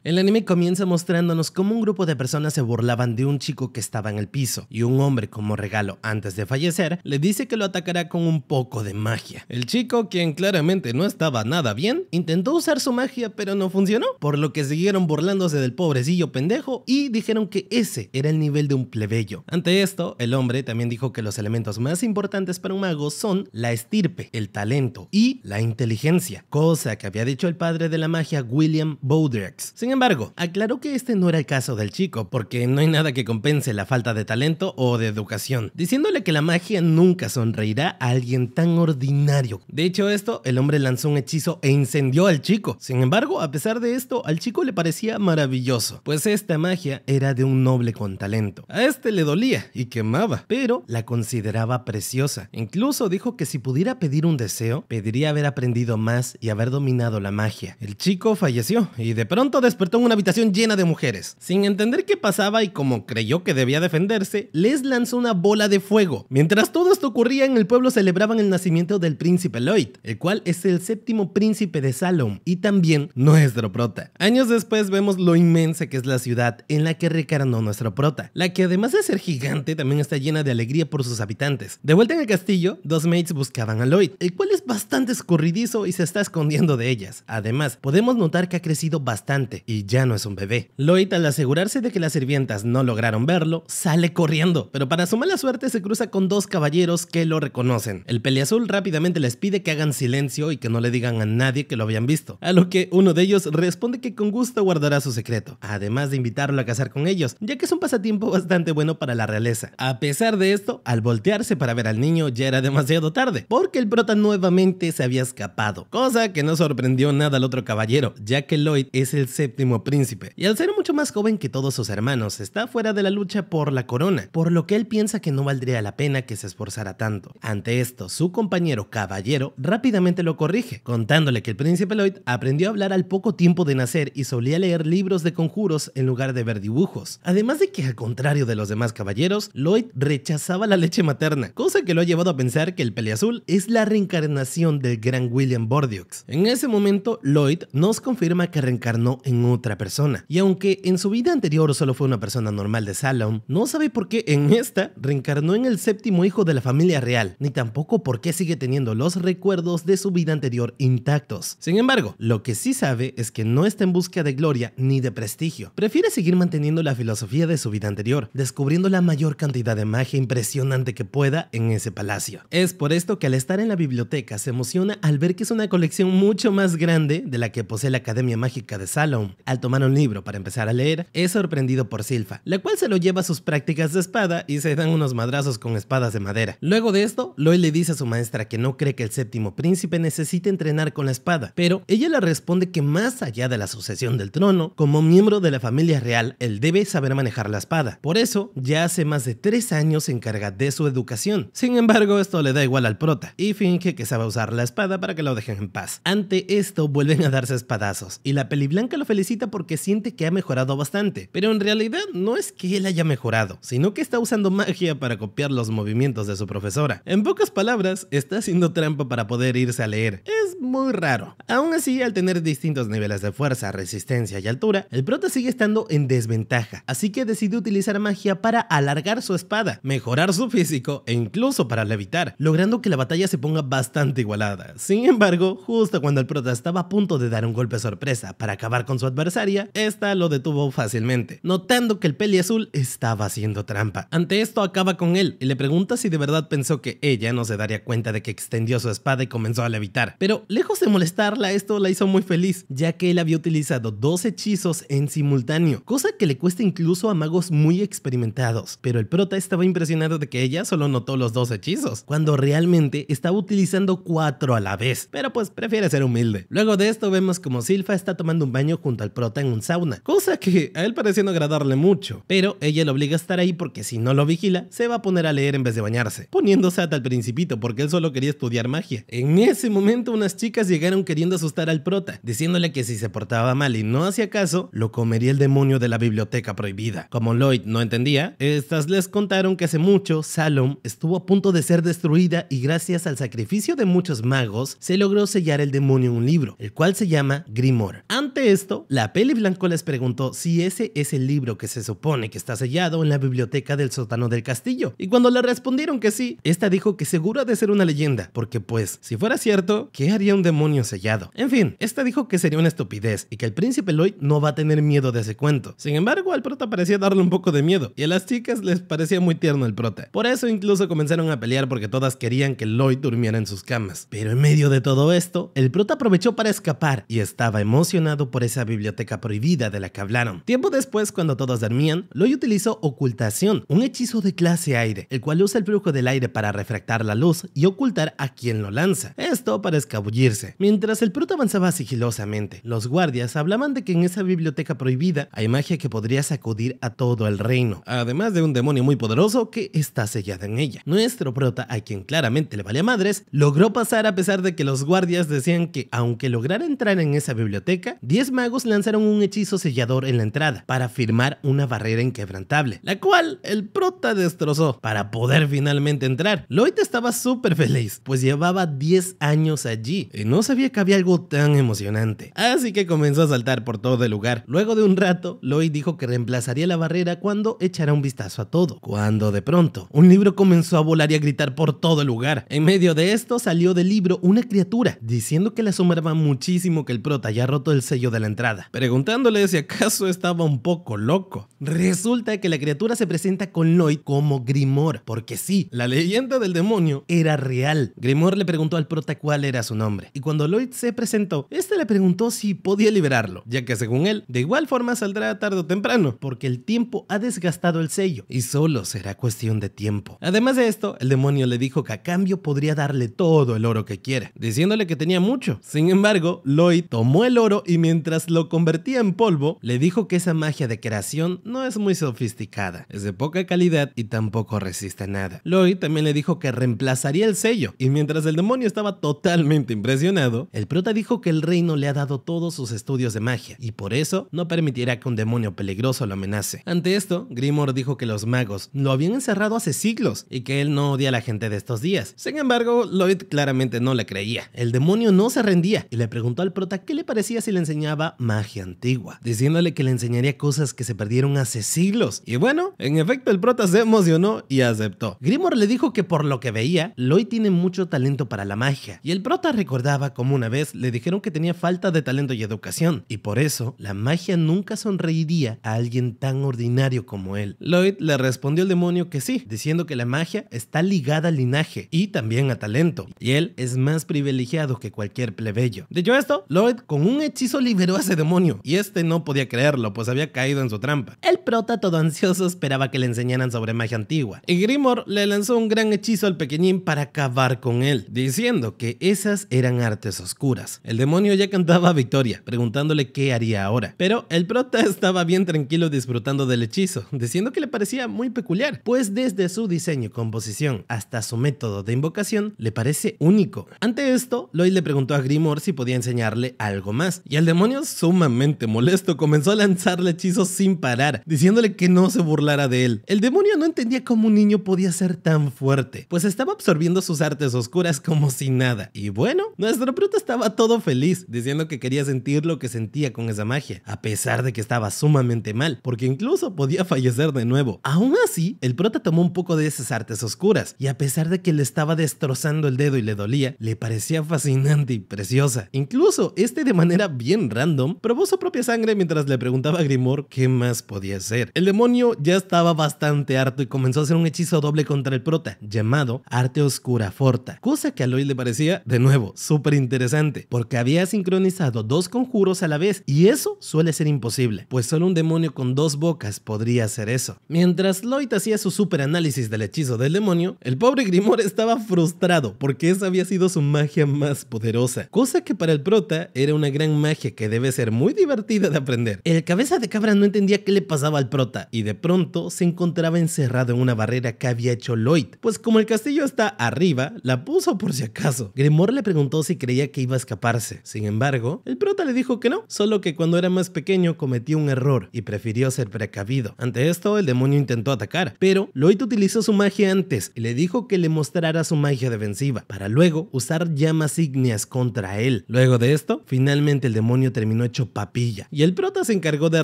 El anime comienza mostrándonos cómo un grupo de personas se burlaban de un chico que estaba en el piso, y un hombre como regalo antes de fallecer le dice que lo atacará con un poco de magia. El chico, quien claramente no estaba nada bien, intentó usar su magia pero no funcionó, por lo que siguieron burlándose del pobrecillo pendejo y dijeron que ese era el nivel de un plebeyo. Ante esto, el hombre también dijo que los elementos más importantes para un mago son la estirpe, el talento y la inteligencia, cosa que había dicho el padre de la magia, William Baudrix. Sin embargo, aclaró que este no era el caso del chico, porque no hay nada que compense la falta de talento o de educación, diciéndole que la magia nunca sonreirá a alguien tan ordinario. Dicho esto, el hombre lanzó un hechizo e incendió al chico. Sin embargo, a pesar de esto, al chico le parecía maravilloso, pues esta magia era de un noble con talento. A este le dolía y quemaba, pero la consideraba preciosa. Incluso dijo que si pudiera pedir un deseo, pediría haber aprendido más y haber dominado la magia. El chico falleció y de pronto despertó en una habitación llena de mujeres. Sin entender qué pasaba y como creyó que debía defenderse, les lanzó una bola de fuego. Mientras todo esto ocurría, en el pueblo celebraban el nacimiento del príncipe Lloyd, el cual es el séptimo príncipe de Salem y también nuestro prota. Años después vemos lo inmensa que es la ciudad en la que reencarnó nuestro prota, la que además de ser gigante también está llena de alegría por sus habitantes. De vuelta en el castillo, dos mates buscaban a Lloyd, el cual es bastante escurridizo y se está escondiendo de ellas. Además, podemos notar que ha crecido bastante y ya no es un bebé. Lloyd, al asegurarse de que las sirvientas no lograron verlo, sale corriendo, pero para su mala suerte se cruza con dos caballeros que lo reconocen. El peleazul rápidamente les pide que hagan silencio y que no le digan a nadie que lo habían visto, a lo que uno de ellos responde que con gusto guardará su secreto, además de invitarlo a cazar con ellos, ya que es un pasatiempo bastante bueno para la realeza. A pesar de esto, al voltearse para ver al niño ya era demasiado tarde, porque el prota nuevamente se había escapado, cosa que no sorprendió nada al otro caballero, ya que Lloyd es el séptimo príncipe, y al ser mucho más joven que todos sus hermanos, está fuera de la lucha por la corona, por lo que él piensa que no valdría la pena que se esforzara tanto. Ante esto, su compañero caballero rápidamente lo corrige, contándole que el príncipe Lloyd aprendió a hablar al poco tiempo de nacer y solía leer libros de conjuros en lugar de ver dibujos. Además de que, al contrario de los demás caballeros, Lloyd rechazaba la leche materna, cosa que lo ha llevado a pensar que el peleazul es la reencarnación del gran William Baudrix. En ese momento, Lloyd nos confirma que reencarnó en otra persona, y aunque en su vida anterior solo fue una persona normal de Salem, no sabe por qué en esta reencarnó en el séptimo hijo de la familia real, ni tampoco por qué sigue teniendo los recuerdos de su vida anterior intactos. Sin embargo, lo que sí sabe es que no está en busca de gloria ni de prestigio, prefiere seguir manteniendo la filosofía de su vida anterior, descubriendo la mayor cantidad de magia impresionante que pueda en ese palacio. Es por esto que al estar en la biblioteca se emociona al ver que es una colección mucho más grande de la que posee la Academia Mágica de Salem. Al tomar un libro para empezar a leer, es sorprendido por Silpha, la cual se lo lleva a sus prácticas de espada y se dan unos madrazos con espadas de madera. Luego de esto, Lloyd le dice a su maestra que no cree que el séptimo príncipe necesite entrenar con la espada, pero ella le responde que más allá de la sucesión del trono, como miembro de la familia real, él debe saber manejar la espada. Por eso, ya hace más de 3 años se encarga de su educación. Sin embargo, esto le da igual al prota y finge que sabe usar la espada para que lo dejen en paz. Ante esto, vuelven a darse espadazos y la peliblanca lo felicita porque siente que ha mejorado bastante, pero en realidad no es que él haya mejorado, sino que está usando magia para copiar los movimientos de su profesora. En pocas palabras, está haciendo trampa para poder irse a leer. Es muy raro. Aún así, al tener distintos niveles de fuerza, resistencia y altura, el prota sigue estando en desventaja, así que decide utilizar magia para alargar su espada, mejorar su físico e incluso para levitar, logrando que la batalla se ponga bastante igualada. Sin embargo, justo cuando el prota estaba a punto de dar un golpe sorpresa para acabar con su adversaria, esta lo detuvo fácilmente, notando que el peliazul estaba haciendo trampa. Ante esto acaba con él y le pregunta si de verdad pensó que ella no se daría cuenta de que extendió su espada y comenzó a levitar, pero lejos de molestarla, esto la hizo muy feliz, ya que él había utilizado 2 hechizos en simultáneo, cosa que le cuesta incluso a magos muy experimentados, pero el prota estaba impresionado de que ella solo notó los 2 hechizos, cuando realmente estaba utilizando 4 a la vez, pero pues prefiere ser humilde. Luego de esto vemos como Silpha está tomando un baño junto al prota en un sauna, cosa que a él pareció no agradarle mucho, pero ella lo obliga a estar ahí porque si no lo vigila, se va a poner a leer en vez de bañarse, poniéndose hasta el principito porque él solo quería estudiar magia. En ese momento unas chicas llegaron queriendo asustar al prota, diciéndole que si se portaba mal y no hacía caso, lo comería el demonio de la biblioteca prohibida. Como Lloyd no entendía, estas les contaron que hace mucho Salem estuvo a punto de ser destruida y gracias al sacrificio de muchos magos se logró sellar el demonio en un libro, el cual se llama Grimoire. Ante esto, esto, la Peli Blanco les preguntó si ese es el libro que se supone que está sellado en la biblioteca del sótano del castillo, y cuando le respondieron que sí, esta dijo que seguro ha de ser una leyenda, porque pues, si fuera cierto, ¿qué haría un demonio sellado? En fin, esta dijo que sería una estupidez y que el príncipe Lloyd no va a tener miedo de ese cuento. Sin embargo, al prota parecía darle un poco de miedo, y a las chicas les parecía muy tierno el prota. Por eso incluso comenzaron a pelear porque todas querían que Lloyd durmiera en sus camas. Pero en medio de todo esto, el prota aprovechó para escapar y estaba emocionado por esa biblioteca prohibida de la que hablaron. Tiempo después, cuando todos dormían, Lloyd utilizó ocultación, un hechizo de clase aire, el cual usa el flujo del aire para refractar la luz y ocultar a quien lo lanza. Esto para escabullirse. Mientras el prota avanzaba sigilosamente, los guardias hablaban de que en esa biblioteca prohibida hay magia que podría sacudir a todo el reino, además de un demonio muy poderoso que está sellado en ella. Nuestro prota, a quien claramente le valía madres, logró pasar a pesar de que los guardias decían que aunque lograra entrar en esa biblioteca, 10 magos lanzaron un hechizo sellador en la entrada para firmar una barrera inquebrantable, la cual el prota destrozó para poder finalmente entrar. Lloyd estaba súper feliz, pues llevaba 10 años allí y no sabía que había algo tan emocionante, así que comenzó a saltar por todo el lugar. Luego de un rato, Lloyd dijo que reemplazaría la barrera cuando echara un vistazo a todo, cuando de pronto un libro comenzó a volar y a gritar por todo el lugar. En medio de esto salió del libro una criatura diciendo que le asombraba muchísimo que el prota haya roto el sello de la entrada, preguntándole si acaso estaba un poco loco. Resulta que la criatura se presenta con Lloyd como Grimoire, porque sí, la leyenda del demonio era real. Grimoire le preguntó al prota cuál era su nombre, y cuando Lloyd se presentó, este le preguntó si podía liberarlo, ya que según él, de igual forma saldrá tarde o temprano, porque el tiempo ha desgastado el sello y solo será cuestión de tiempo. Además de esto, el demonio le dijo que a cambio podría darle todo el oro que quiera, diciéndole que tenía mucho. Sin embargo, Lloyd tomó el oro y mientras lo convertía en polvo, le dijo que esa magia de creación no es muy sofisticada, es de poca calidad y tampoco resiste nada. Lloyd también le dijo que reemplazaría el sello, y mientras el demonio estaba totalmente impresionado, el prota dijo que el reino le ha dado todos sus estudios de magia y por eso no permitirá que un demonio peligroso lo amenace. Ante esto, Grimoire dijo que los magos lo habían encerrado hace siglos y que él no odia a la gente de estos días. Sin embargo, Lloyd claramente no le creía. El demonio no se rendía y le preguntó al prota qué le parecía si le enseñaba magia antigua, diciéndole que le enseñaría cosas que se perdieron hace siglos. Y bueno, en efecto el prota se emocionó y aceptó. Grimoire le dijo que por lo que veía, Lloyd tiene mucho talento para la magia, y el prota recordaba como una vez le dijeron que tenía falta de talento y educación, y por eso la magia nunca sonreiría a alguien tan ordinario como él. Lloyd le respondió al demonio que sí, diciendo que la magia está ligada al linaje y también a talento, y él es más privilegiado que cualquier plebeyo. Dicho esto, Lloyd con un hechizo liberó a ese demonio, y este no podía creerlo, pues había caído en su trampa. El prota, todo ansioso, esperaba que le enseñaran sobre magia antigua, y Grimoire le lanzó un gran hechizo al pequeñín para acabar con él, diciendo que esas eran artes oscuras. El demonio ya cantaba victoria, preguntándole qué haría ahora, pero el prota estaba bien tranquilo disfrutando del hechizo, diciendo que le parecía muy peculiar, pues desde su diseño y composición hasta su método de invocación le parece único. Ante esto, Lloyd le preguntó a Grimoire si podía enseñarle algo más, y el demonio, sumamente molesto, comenzó a lanzarle hechizos sin parar, diciéndole que no se burlara de él. El demonio no entendía cómo un niño podía ser tan fuerte, pues estaba absorbiendo sus artes oscuras como si nada. Y bueno, nuestro prota estaba todo feliz, diciendo que quería sentir lo que sentía con esa magia, a pesar de que estaba sumamente mal, porque incluso podía fallecer de nuevo. Aún así, el prota tomó un poco de esas artes oscuras, y a pesar de que le estaba destrozando el dedo y le dolía, le parecía fascinante y preciosa. Incluso, de manera bien random, probó su propia sangre mientras le preguntaba a Grimoire qué más podía hacer. El demonio ya estaba bastante harto y comenzó a hacer un hechizo doble contra el prota, llamado Arte Oscura Forta, cosa que a Lloyd le parecía, de nuevo, súper interesante, porque había sincronizado dos conjuros a la vez, y eso suele ser imposible, pues solo un demonio con dos bocas podría hacer eso. Mientras Lloyd hacía su super análisis del hechizo del demonio, el pobre Grimoire estaba frustrado, porque esa había sido su magia más poderosa, cosa que para el prota era una gran magia que debe ser muy divertida de aprender. El cabeza de cabra no entendía qué le pasaba al prota, y de pronto se encontraba encerrado en una barrera que había hecho Lloyd, pues como el castillo está arriba, la puso por si acaso. Grimoire le preguntó si creía que iba a escaparse. Sin embargo, el prota le dijo que no, solo que cuando era más pequeño cometió un error y prefirió ser precavido. Ante esto, el demonio intentó atacar, pero Lloyd utilizó su magia antes y le dijo que le mostrara su magia defensiva, para luego usar llamas ígneas contra él. Luego de esto, finalmente el demonio terminó hecho papilla, y el prota se encargó de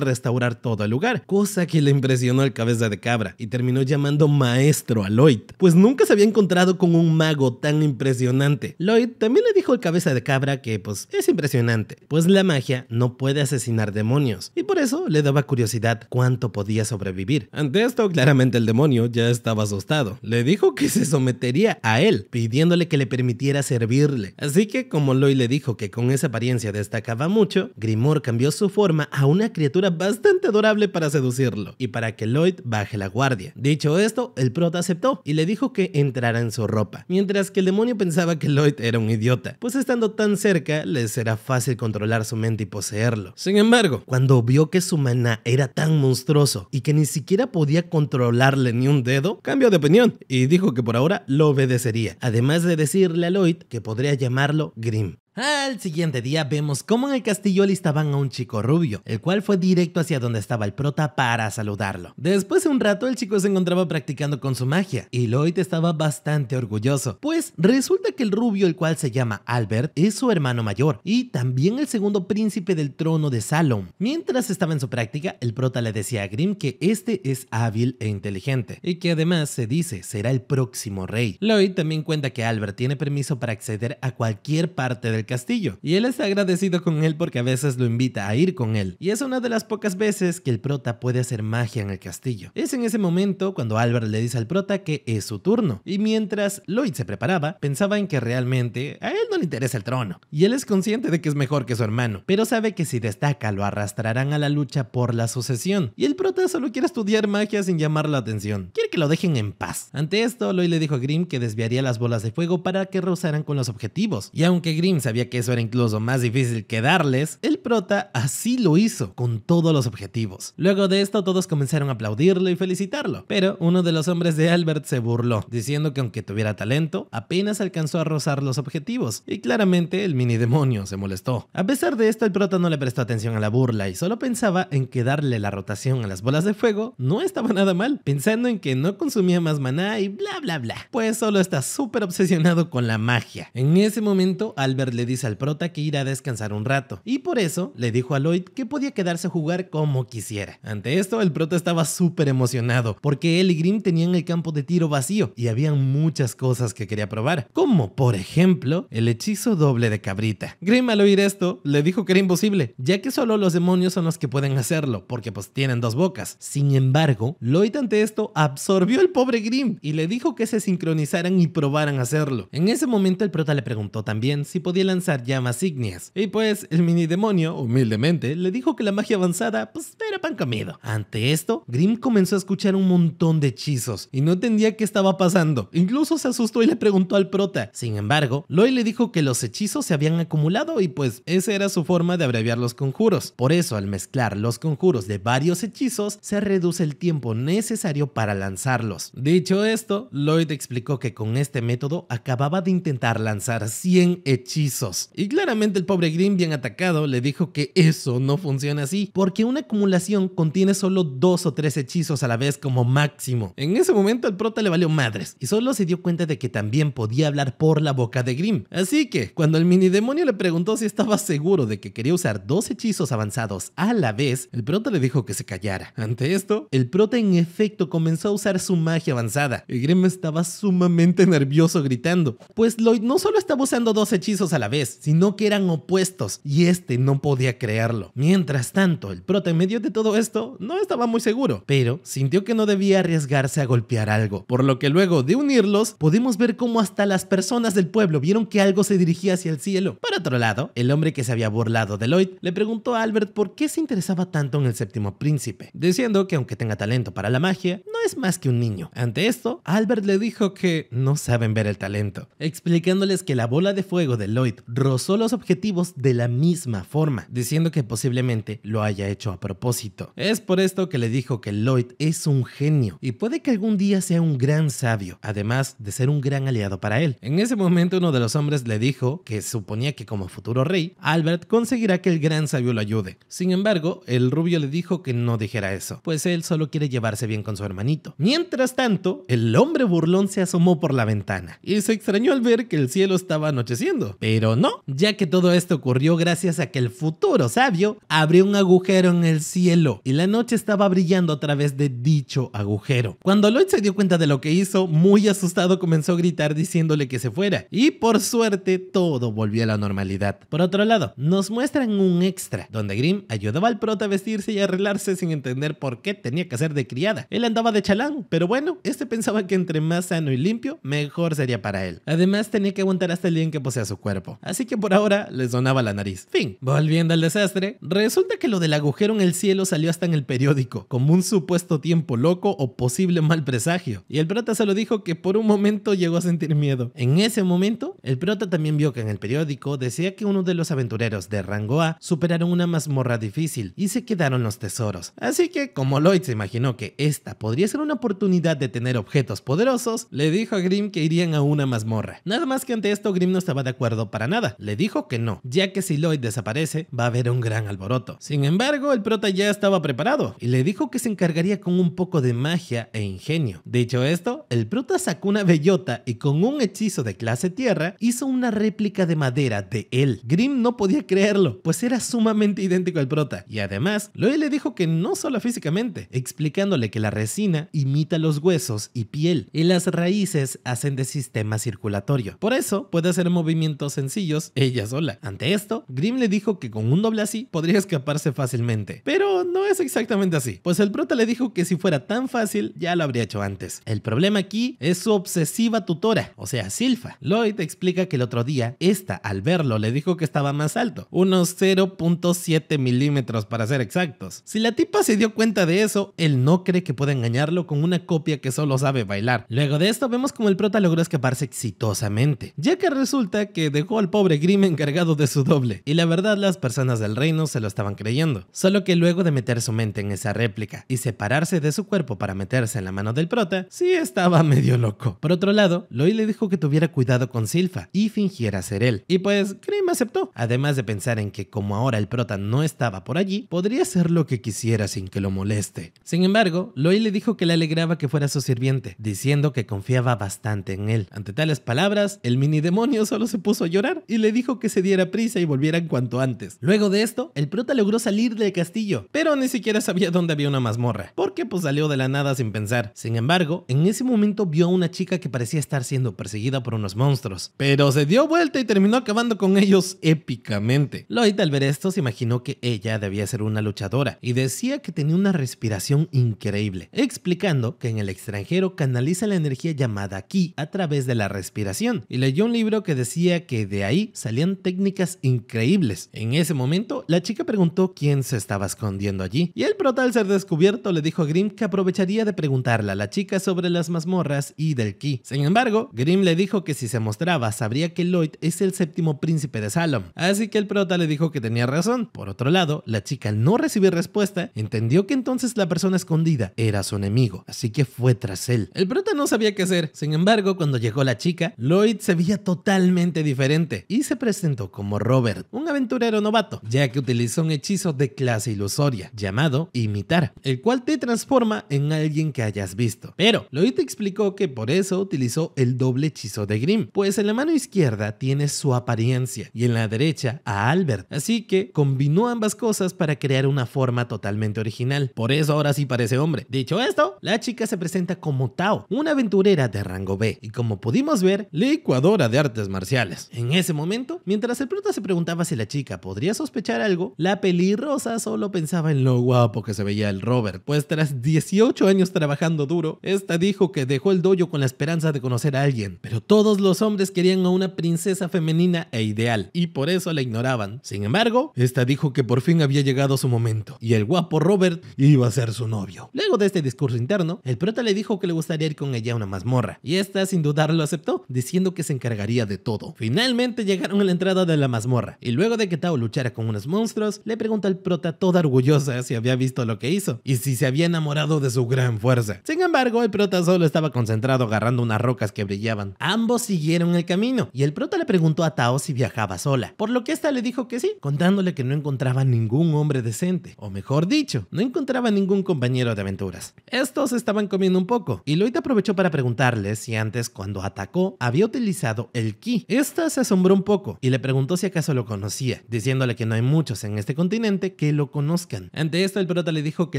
restaurar todo el lugar, cosa que le impresionó al cabeza de cabra y terminó llamando maestro a Lloyd, pues nunca se había encontrado con un mago tan impresionante. Lloyd también le dijo al cabeza de cabra que pues es impresionante, pues la magia no puede asesinar demonios, y por eso le daba curiosidad cuánto podía sobrevivir. Ante esto, claramente el demonio ya estaba asustado. Le dijo que se sometería a él, pidiéndole que le permitiera servirle. Así que, como Lloyd le dijo que con esa apariencia destacaba mucho, Grimoire cambió su forma a una criatura bastante adorable para seducirlo y para que Lloyd baje la guardia. Dicho esto, el prota aceptó y le dijo que entrara en su ropa, mientras que el demonio pensaba que Lloyd era un idiota, pues estando tan cerca les será fácil controlar su mente y poseerlo. Sin embargo, cuando vio que su maná era tan monstruoso y que ni siquiera podía controlarle ni un dedo, cambió de opinión y dijo que por ahora lo obedecería, además de decirle a Lloyd que podría llamarlo Grim. Al siguiente día vemos cómo en el castillo alistaban a un chico rubio, el cual fue directo hacia donde estaba el prota para saludarlo. Después de un rato el chico se encontraba practicando con su magia y Lloyd estaba bastante orgulloso, pues resulta que el rubio, el cual se llama Albert, es su hermano mayor y también el segundo príncipe del trono de Salom. Mientras estaba en su práctica, el prota le decía a Grim que este es hábil e inteligente y que además se dice será el próximo rey. Lloyd también cuenta que Albert tiene permiso para acceder a cualquier parte del castillo y él está agradecido con él porque a veces lo invita a ir con él, y es una de las pocas veces que el prota puede hacer magia en el castillo. Es en ese momento cuando Albert le dice al prota que es su turno, y mientras Lloyd se preparaba, pensaba en que realmente a él no le interesa el trono, y él es consciente de que es mejor que su hermano, pero sabe que si destaca lo arrastrarán a la lucha por la sucesión, y el prota solo quiere estudiar magia sin llamar la atención, quiere que lo dejen en paz. Ante esto, Lloyd le dijo a Grim que desviaría las bolas de fuego para que rozaran con los objetivos, y aunque Grim sabía que eso era incluso más difícil que darles, el prota así lo hizo con todos los objetivos. Luego de esto todos comenzaron a aplaudirlo y felicitarlo, pero uno de los hombres de Albert se burló, diciendo que aunque tuviera talento, apenas alcanzó a rozar los objetivos, y claramente el mini demonio se molestó. A pesar de esto, el prota no le prestó atención a la burla y solo pensaba en que darle la rotación a las bolas de fuego no estaba nada mal, pensando en que no consumía más maná y bla bla bla, pues solo está súper obsesionado con la magia. En ese momento, Albert le dice al prota que irá a descansar un rato, y por eso le dijo a Lloyd que podía quedarse a jugar como quisiera. Ante esto, el prota estaba súper emocionado, porque él y Grim tenían el campo de tiro vacío, y habían muchas cosas que quería probar, como por ejemplo, el hechizo doble de cabrita. Grim al oír esto, le dijo que era imposible, ya que solo los demonios son los que pueden hacerlo, porque pues tienen dos bocas. Sin embargo, Lloyd ante esto absorbió al pobre Grim, y le dijo que se sincronizaran y probaran a hacerlo. En ese momento el prota le preguntó también si podía lanzar llamas ígneas, y pues el mini demonio humildemente le dijo que la magia avanzada pues era pan comido. Ante esto, Grim comenzó a escuchar un montón de hechizos y no entendía qué estaba pasando, incluso se asustó y le preguntó al prota. Sin embargo, Lloyd le dijo que los hechizos se habían acumulado y pues esa era su forma de abreviar los conjuros. Por eso, al mezclar los conjuros de varios hechizos, se reduce el tiempo necesario para lanzarlos. Dicho esto, Lloyd explicó que con este método acababa de intentar lanzar 100 hechizos. Y claramente el pobre Grim, bien atacado, le dijo que eso no funciona así, porque una acumulación contiene solo 2 o 3 hechizos a la vez como máximo. En ese momento el prota le valió madres y solo se dio cuenta de que también podía hablar por la boca de Grim. Así que, cuando el mini demonio le preguntó si estaba seguro de que quería usar 2 hechizos avanzados a la vez, el prota le dijo que se callara. Ante esto, el prota en efecto comenzó a usar su magia avanzada y Grim estaba sumamente nervioso gritando, pues Lloyd no solo estaba usando 2 hechizos a la vez, sino que eran opuestos y este no podía creerlo. Mientras tanto, el prota en medio de todo esto no estaba muy seguro, pero sintió que no debía arriesgarse a golpear algo, por lo que luego de unirlos, pudimos ver cómo hasta las personas del pueblo vieron que algo se dirigía hacia el cielo. Por otro lado, el hombre que se había burlado de Lloyd le preguntó a Albert por qué se interesaba tanto en el séptimo príncipe, diciendo que aunque tenga talento para la magia, no es más que un niño. Ante esto, Albert le dijo que no saben ver el talento, explicándoles que la bola de fuego de Lloyd rozó los objetivos de la misma forma, diciendo que posiblemente lo haya hecho a propósito. Es por esto que le dijo que Lloyd es un genio y puede que algún día sea un gran sabio, además de ser un gran aliado para él. En ese momento uno de los hombres le dijo que suponía que como futuro rey, Albert conseguirá que el gran sabio lo ayude. Sin embargo, el rubio le dijo que no dijera eso, pues él solo quiere llevarse bien con su hermanito. Mientras tanto, el hombre burlón se asomó por la ventana y se extrañó al ver que el cielo estaba anocheciendo, pero Pero no, ya que todo esto ocurrió gracias a que el futuro sabio abrió un agujero en el cielo y la noche estaba brillando a través de dicho agujero. Cuando Lloyd se dio cuenta de lo que hizo, muy asustado comenzó a gritar diciéndole que se fuera, y por suerte todo volvió a la normalidad. Por otro lado, nos muestran un extra donde Grimm ayudaba al prota a vestirse y arreglarse sin entender por qué tenía que hacer de criada. Él andaba de chalán, pero bueno, este pensaba que entre más sano y limpio, mejor sería para él. Además, tenía que aguantar hasta el día en que posea su cuerpo, así que por ahora le sonaba la nariz. Fin. Volviendo al desastre, resulta que lo del agujero en el cielo salió hasta en el periódico, como un supuesto tiempo loco o posible mal presagio, y el prota solo dijo que por un momento llegó a sentir miedo. En ese momento, el prota también vio que en el periódico decía que uno de los aventureros de rango A superaron una mazmorra difícil y se quedaron los tesoros. Así que, como Lloyd se imaginó que esta podría ser una oportunidad de tener objetos poderosos, le dijo a Grimm que irían a una mazmorra. Nada más que ante esto Grimm no estaba de acuerdo para nada. Le dijo que no, ya que si Lloyd desaparece, va a haber un gran alboroto. Sin embargo, el prota ya estaba preparado y le dijo que se encargaría con un poco de magia e ingenio. Dicho esto, el prota sacó una bellota y con un hechizo de clase tierra hizo una réplica de madera de él. Grimm no podía creerlo, pues era sumamente idéntico al prota, y además Lloyd le dijo que no solo físicamente, explicándole que la resina imita los huesos y piel y las raíces hacen de sistema circulatorio. Por eso puede hacer movimientos sencillos ella sola. Ante esto, Grimm le dijo que con un doble así podría escaparse fácilmente, pero no es exactamente así, pues el prota le dijo que si fuera tan fácil ya lo habría hecho antes. El problema aquí es su obsesiva tutora, o sea, Silpha. Lloyd explica que el otro día, esta al verlo le dijo que estaba más alto, unos 0.7 milímetros para ser exactos. Si la tipa se dio cuenta de eso, él no cree que pueda engañarlo con una copia que solo sabe bailar. Luego de esto vemos como el prota logró escaparse exitosamente, ya que resulta que dejó al pobre Grimm encargado de su doble, y la verdad las personas del reino se lo estaban creyendo. Solo que luego de meter su mente en esa réplica y separarse de su cuerpo para meterse en la mano del prota, sí estaba medio loco. Por otro lado, Lloyd le dijo que tuviera cuidado con Silpha y fingiera ser él, y pues Grimm aceptó, además de pensar en que como ahora el prota no estaba por allí, podría hacer lo que quisiera sin que lo moleste. Sin embargo, Lloyd le dijo que le alegraba que fuera su sirviente, diciendo que confiaba bastante en él. Ante tales palabras, el mini demonio solo se puso a llorar y le dijo que se diera prisa y volvieran cuanto antes. Luego de esto, el prota logró salir del castillo, pero ni siquiera sabía dónde había una mazmorra, porque pues salió de la nada sin pensar. Sin embargo, en ese momento vio a una chica que parecía estar siendo perseguida por unos monstruos, pero se dio vuelta y terminó acabando con ellos épicamente. Lloyd al ver esto se imaginó que ella debía ser una luchadora y decía que tenía una respiración increíble, explicando que en el extranjero canaliza la energía llamada ki a través de la respiración, y leyó un libro que decía que de ahí salían técnicas increíbles. En ese momento, la chica preguntó quién se estaba escondiendo allí, y el prota al ser descubierto le dijo a Grimm que aprovecharía de preguntarle a la chica sobre las mazmorras y del ki. Sin embargo, Grimm le dijo que si se mostraba sabría que Lloyd es el séptimo príncipe de Salom, así que el prota le dijo que tenía razón. Por otro lado, la chica al no recibir respuesta entendió que entonces la persona escondida era su enemigo, así que fue tras él. El prota no sabía qué hacer. Sin embargo, cuando llegó la chica, Lloyd se veía totalmente diferente y se presentó como Robert, un aventurero novato, ya que utilizó un hechizo de clase ilusoria llamado imitar, el cual te transforma en alguien que hayas visto. Pero Lloyd te explicó que por eso utilizó el doble hechizo de Grimm, pues en la mano izquierda tiene su apariencia y en la derecha a Albert, así que combinó ambas cosas para crear una forma totalmente original. Por eso ahora sí parece hombre. Dicho esto, la chica se presenta como Tao, una aventurera de rango B, y como pudimos ver, licuadora de artes marciales. En ese momento, mientras el prota se preguntaba si la chica podría sospechar algo, la pelirrosa solo pensaba en lo guapo que se veía el Robert, pues tras 18 años trabajando duro, esta dijo que dejó el dojo con la esperanza de conocer a alguien, pero todos los hombres querían a una princesa femenina e ideal, y por eso la ignoraban. Sin embargo, esta dijo que por fin había llegado su momento, y el guapo Robert iba a ser su novio. Luego de este discurso interno, el prota le dijo que le gustaría ir con ella a una mazmorra, y esta sin dudarlo aceptó, diciendo que se encargaría de todo. Finalmente llegaron a la entrada de la mazmorra, y luego de que Tao luchara con unos monstruos, le pregunta al prota toda orgullosa si había visto lo que hizo, y si se había enamorado de su gran fuerza. Sin embargo, el prota solo estaba concentrado agarrando unas rocas que brillaban. Ambos siguieron el camino, y el prota le preguntó a Tao si viajaba sola, por lo que esta le dijo que sí, contándole que no encontraba ningún hombre decente, o mejor dicho, no encontraba ningún compañero de aventuras. Estos estaban comiendo un poco, y Lloyd aprovechó para preguntarle si antes, cuando atacó, había utilizado el ki. Esta se asombró un poco y le preguntó si acaso lo conocía, diciéndole que no hay muchos en este continente que lo conozcan. Ante esto el prota le dijo que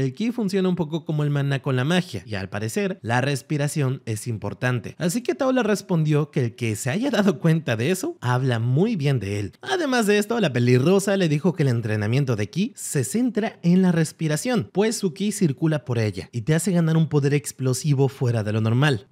el ki funciona un poco como el maná con la magia y al parecer la respiración es importante. Así que Tao le respondió que el que se haya dado cuenta de eso habla muy bien de él. Además de esto, la pelirrosa le dijo que el entrenamiento de ki se centra en la respiración, pues su ki circula por ella y te hace ganar un poder explosivo fuera de lo normal.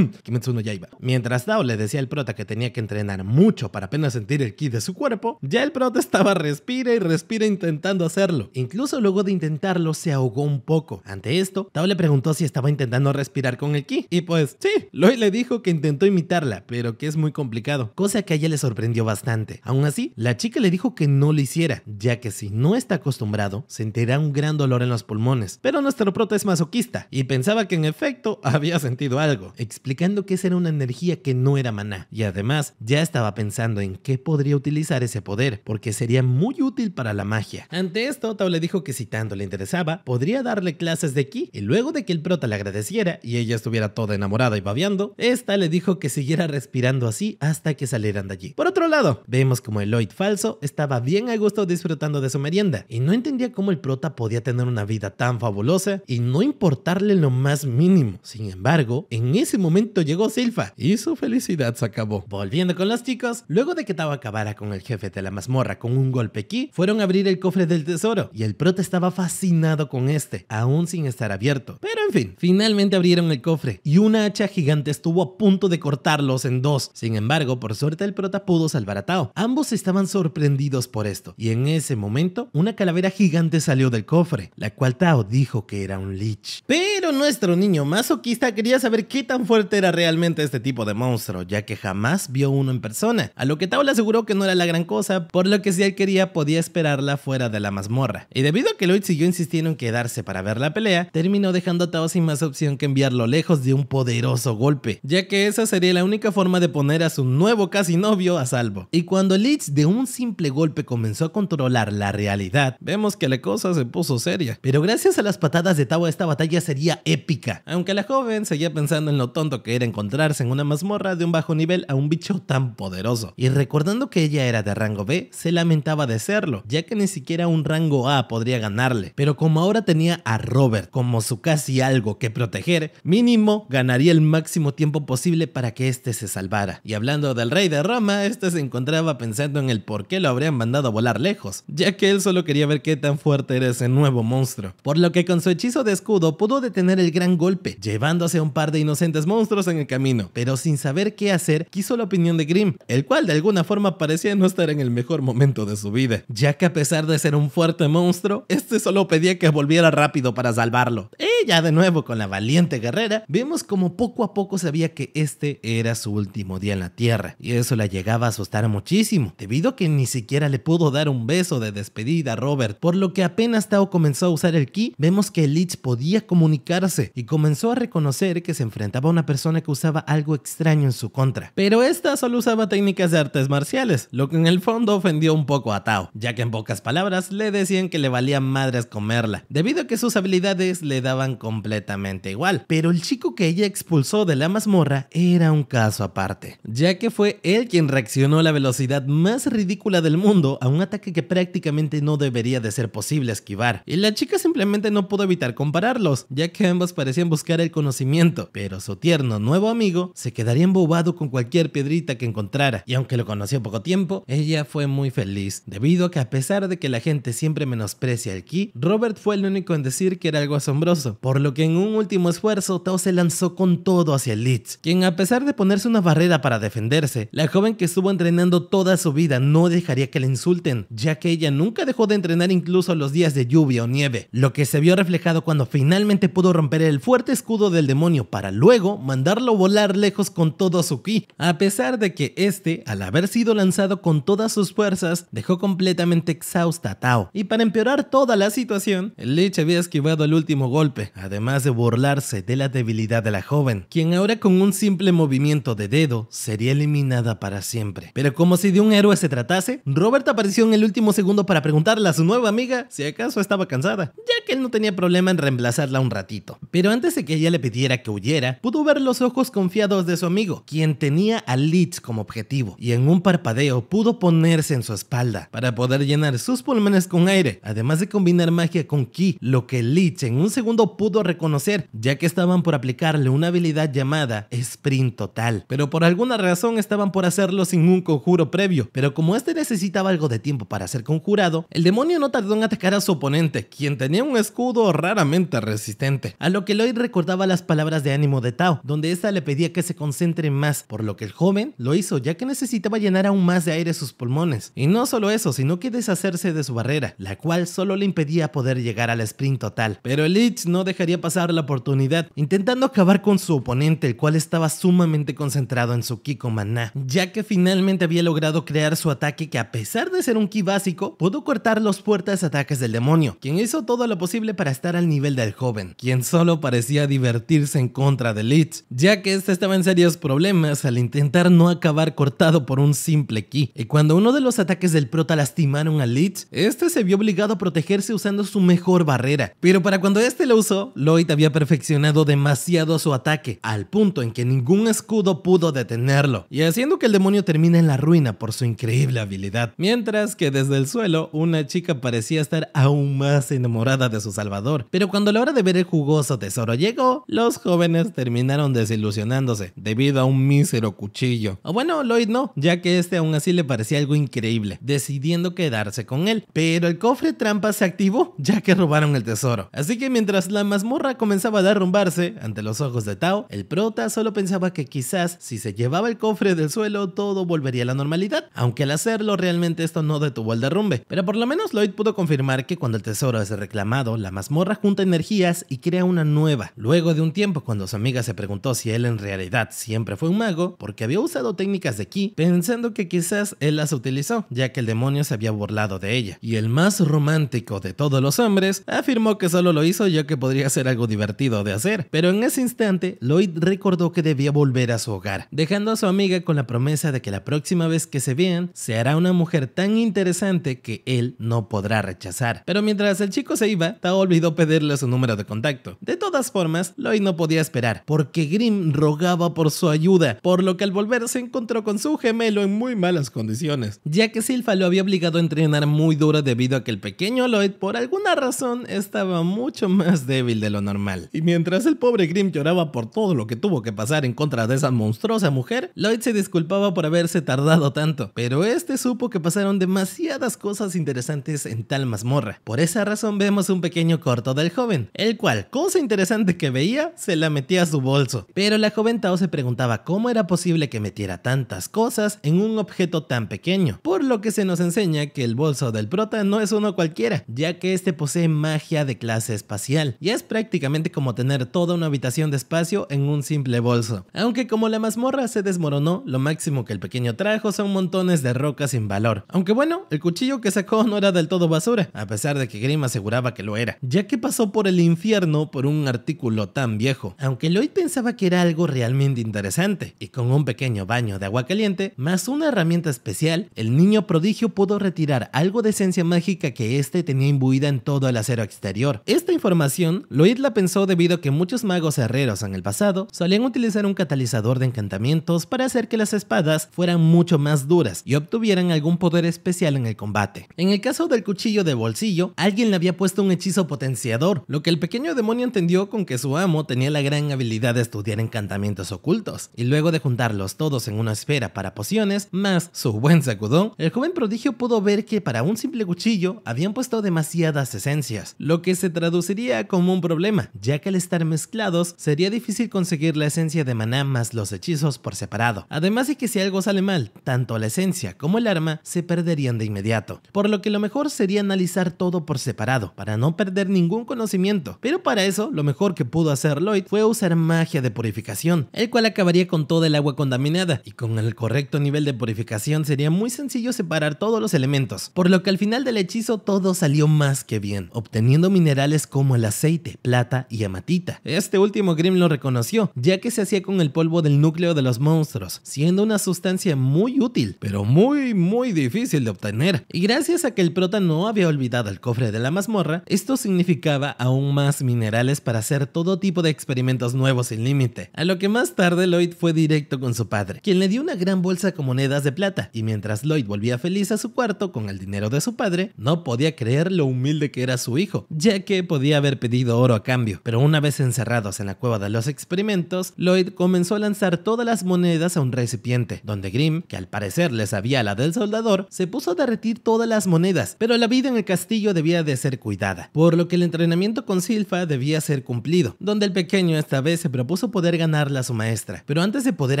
Kimetsu no Yaiba. Mientras Tao le decía al prota que tenía que entrenar mucho para apenas sentir el ki de su cuerpo, ya el prota estaba respira y respira intentando hacerlo. Incluso luego de intentarlo se ahogó un poco. Ante esto, Tao le preguntó si estaba intentando respirar con el ki y pues sí, Lloyd le dijo que intentó imitarla, pero que es muy complicado, cosa que a ella le sorprendió bastante. Aún así, la chica le dijo que no lo hiciera, ya que si no está acostumbrado, sentirá un gran dolor en los pulmones. Pero nuestro prota es masoquista y pensaba que en efecto había sentido algo, explicando que esa era una energía que no era maná, y además ya estaba pensando en qué podría utilizar ese poder, porque sería muy útil para la magia. Ante esto, Tao le dijo que si tanto le interesaba, podría darle clases de ki, y luego de que el prota le agradeciera y ella estuviera toda enamorada y babeando, esta le dijo que siguiera respirando así hasta que salieran de allí. Por otro lado, vemos como el Lloyd falso estaba bien a gusto disfrutando de su merienda, y no entendía cómo el prota podía tener una vida tan fabulosa y no importarle lo más mínimo. Sin embargo, en ese momento llegó Silpha y su felicidad se acabó. Volviendo con los chicos, luego de que Tao acabara con el jefe de la mazmorra con un golpe ki, fueron a abrir el cofre del tesoro y el prota estaba fascinado con este, aún sin estar abierto. Pero en fin, finalmente abrieron el cofre y una hacha gigante estuvo a punto de cortarlos en dos. Sin embargo, por suerte el prota pudo salvar a Tao. Ambos estaban sorprendidos por esto y en ese momento una calavera gigante salió del cofre, la cual Tao dijo que era un lich. Pero nuestro niño masoquista quería saber qué tan fuerte era realmente este tipo de monstruo, ya que jamás vio uno en persona, a lo que Tao le aseguró que no era la gran cosa, por lo que si él quería podía esperarla fuera de la mazmorra. Y debido a que Lloyd siguió insistiendo en quedarse para ver la pelea, terminó dejando a Tao sin más opción que enviarlo lejos de un poderoso golpe, ya que esa sería la única forma de poner a su nuevo casi novio a salvo. Y cuando Lich de un simple golpe comenzó a controlar la realidad, vemos que la cosa se puso seria. Pero gracias a las patadas de Tao esta batalla sería épica, aunque la joven seguía pensando en lo tonto que era encontrarse en una mazmorra de un bajo nivel a un bicho tan poderoso. Y recordando que ella era de rango B, se lamentaba de serlo, ya que ni siquiera un rango A podría ganarle. Pero como ahora tenía a Robert como su casi algo que proteger, mínimo ganaría el máximo tiempo posible para que este se salvara. Y hablando del rey de Roma, este se encontraba pensando en el por qué lo habrían mandado a volar lejos, ya que él solo quería ver qué tan fuerte era ese nuevo monstruo. Por lo que con su hechizo de escudo pudo detener el gran golpe, llevándose a un par de inocentes monstruos en el camino. Pero sin saber qué hacer, quiso la opinión de Grimm, el cual de alguna forma parecía no estar en el mejor momento de su vida, ya que a pesar de ser un fuerte monstruo, este solo pedía que volviera rápido para salvarlo. Y ya de nuevo con la valiente guerrera, vemos como poco a poco sabía que este era su último día en la tierra, y eso la llegaba a asustar muchísimo, debido a que ni siquiera le pudo dar un beso de despedida a Robert, por lo que apenas Tao comenzó a usar el ki, vemos que el Lich podía comunicarse y comenzó a reconocer que se enfrentaba a una persona que usaba algo extraño en su contra, pero esta solo usaba técnicas de artes marciales, lo que en el fondo ofendió un poco a Tao, ya que en pocas palabras le decían que le valía madres comerla, debido a que sus habilidades le daban completamente igual. Pero el chico que ella expulsó de la mazmorra era un caso aparte, ya que fue él quien reaccionó a la velocidad más ridícula del mundo a un ataque que prácticamente no debería de ser posible esquivar, y la chica simplemente no pudo evitar compararlos, ya que ambos parecían buscar el conocimiento, pero su tierno nuevo amigo se quedaría embobado con cualquier piedrita que encontrara, y aunque lo conoció poco tiempo, ella fue muy feliz, debido a que a pesar de que la gente siempre menosprecia el ki, Robert fue el único en decir que era algo asombroso, por lo que en un último esfuerzo Tao se lanzó con todo hacia el Lich, quien a pesar de ponerse una barrera para defenderse, la joven que estuvo entrenando toda su vida no dejaría que la insulten, ya que ella nunca dejó de entrenar incluso los días de lluvia o nieve, lo que se vio reflejado cuando finalmente pudo romper el fuerte escudo del demonio para luego mandarlo volar lejos con todo su ki, a pesar de que este, al haber sido lanzado con todas sus fuerzas, dejó completamente exhausta a Tao. Y para empeorar toda la situación, el Lich había esquivado el último golpe, hombre, además de burlarse de la debilidad de la joven, quien ahora con un simple movimiento de dedo sería eliminada para siempre. Pero como si de un héroe se tratase, Robert apareció en el último segundo para preguntarle a su nueva amiga si acaso estaba cansada, ya que él no tenía problema en reemplazarla un ratito. Pero antes de que ella le pidiera que huyera, pudo ver los ojos confiados de su amigo, quien tenía a Leech como objetivo, y en un parpadeo pudo ponerse en su espalda para poder llenar sus pulmones con aire, además de combinar magia con ki, lo que Leech en un segundo pudo reconocer, ya que estaban por aplicarle una habilidad llamada Sprint Total, pero por alguna razón estaban por hacerlo sin un conjuro previo, pero como este necesitaba algo de tiempo para ser conjurado, el demonio no tardó en atacar a su oponente, quien tenía un escudo raramente resistente, a lo que Lloyd recordaba las palabras de ánimo de Tao, donde esta le pedía que se concentre más, por lo que el joven lo hizo ya que necesitaba llenar aún más de aire sus pulmones, y no solo eso, sino que deshacerse de su barrera, la cual solo le impedía poder llegar al sprint total, pero Leech no dejaría pasar la oportunidad, intentando acabar con su oponente, el cual estaba sumamente concentrado en su ki con maná, ya que finalmente había logrado crear su ataque que, a pesar de ser un ki básico, pudo cortar los fuertes ataques del demonio, quien hizo todo lo posible para estar al nivel del joven, quien solo parecía divertirse en contra de Leech, ya que este estaba en serios problemas al intentar no acabar cortado por un simple ki, y cuando uno de los ataques del prota lastimaron a Leech, este se vio obligado a protegerse usando su mejor barrera, pero para cuando este lo usó, Lloyd había perfeccionado demasiado su ataque, al punto en que ningún escudo pudo detenerlo, y haciendo que el demonio termine en la ruina por su increíble habilidad, mientras que desde el suelo una chica parecía estar aún más enamorada de su salvador, pero cuando la hora de ver el jugoso tesoro llegó, los jóvenes terminaron desilusionándose debido a un mísero cuchillo, o bueno, Lloyd no, ya que este aún así le parecía algo increíble, decidiendo quedarse con él, pero el cofre trampa se activó ya que robaron el tesoro, así que mientras la mazmorra comenzaba a derrumbarse ante los ojos de Tao, el prota solo pensaba que quizás si se llevaba el cofre del suelo todo volvería a la normalidad, aunque al hacerlo realmente esto no detuvo el derrumbe, pero por lo menos Lloyd pudo confirmar que cuando el tesoro es reclamado, la mazmorra junta energías y crea una nueva. Luego de un tiempo, cuando su amiga se preguntó si él en realidad siempre fue un mago, porque había usado técnicas de ki, pensando que quizás él las utilizó, ya que el demonio se había burlado de ella, y el más romántico de todos los hombres afirmó que solo lo hizo ya que podría ser algo divertido de hacer, pero en ese instante Lloyd recordó que debía volver a su hogar, dejando a su amiga con la promesa de que la próxima vez que se vean, se hará una mujer tan interesante que él no podrá rechazar. Pero mientras el chico se iba, Tao olvidó pedirle su número de contacto. De todas formas, Lloyd no podía esperar, porque Grimm rogaba por su ayuda, por lo que al volver se encontró con su gemelo en muy malas condiciones, ya que Silpha lo había obligado a entrenar muy duro debido a que el pequeño Lloyd, por alguna razón, estaba mucho más débil de lo normal. Y mientras el pobre Grimm lloraba por todo lo que tuvo que pasar en contra de esa monstruosa mujer, Lloyd se disculpaba por haberse tardado tanto, pero este supo que pasaron demasiadas cosas interesantes en tal mazmorra. Por esa razón vemos un pequeño corto del joven, el cual, cosa interesante que veía, se la metía a su bolso. Pero la joven Tao se preguntaba cómo era posible que metiera tantas cosas en un objeto tan pequeño, por lo que se nos enseña que el bolso del prota no es uno cualquiera, ya que este posee magia de clase espacial, y es prácticamente como tener toda una habitación de espacio en un simple bolso. Aunque como la mazmorra se desmoronó, lo máximo que el pequeño trajo son montones de rocas sin valor. Aunque bueno, el cuchillo que sacó no era del todo basura, a pesar de que Grimm aseguraba que lo era, ya que pasó por el infierno por un artículo tan viejo. Aunque Lloyd pensaba que era algo realmente interesante, y con un pequeño baño de agua caliente, más una herramienta especial, el niño prodigio pudo retirar algo de esencia mágica que este tenía imbuida en todo el acero exterior. Esta información, Lloyd la pensó debido a que muchos magos herreros en el pasado solían utilizar un catalizador de encantamientos para hacer que las espadas fueran mucho más duras y obtuvieran algún poder especial en el combate. En el caso del cuchillo de bolsillo, alguien le había puesto un hechizo potenciador, lo que el pequeño demonio entendió con que su amo tenía la gran habilidad de estudiar encantamientos ocultos, y luego de juntarlos todos en una esfera para pociones, más su buen sacudón, el joven prodigio pudo ver que para un simple cuchillo habían puesto demasiadas esencias, lo que se traduciría como un problema, ya que al estar mezclados sería difícil conseguir la esencia de maná más los hechizos por separado, además de que si algo sale mal, tanto la esencia como el arma se perderían de inmediato, por lo que lo mejor sería analizar todo por separado, para no perder ningún conocimiento, pero para eso lo mejor que pudo hacer Lloyd fue usar magia de purificación, el cual acabaría con toda el agua contaminada, y con el correcto nivel de purificación sería muy sencillo separar todos los elementos, por lo que al final del hechizo todo salió más que bien, obteniendo minerales como el aceite aceite, plata y hematita. Este último Grimm lo reconoció, ya que se hacía con el polvo del núcleo de los monstruos, siendo una sustancia muy útil, pero muy difícil de obtener. Y gracias a que el prota no había olvidado el cofre de la mazmorra, esto significaba aún más minerales para hacer todo tipo de experimentos nuevos sin límite. A lo que más tarde Lloyd fue directo con su padre, quien le dio una gran bolsa con monedas de plata, y mientras Lloyd volvía feliz a su cuarto con el dinero de su padre, no podía creer lo humilde que era su hijo, ya que podía haber pedido oro a cambio. Pero una vez encerrados en la cueva de los experimentos, Lloyd comenzó a lanzar todas las monedas a un recipiente, donde Grimm, que al parecer le sabía la del soldador, se puso a derretir todas las monedas, pero la vida en el castillo debía de ser cuidada, por lo que el entrenamiento con Silpha debía ser cumplido, donde el pequeño esta vez se propuso poder ganarle a su maestra, pero antes de poder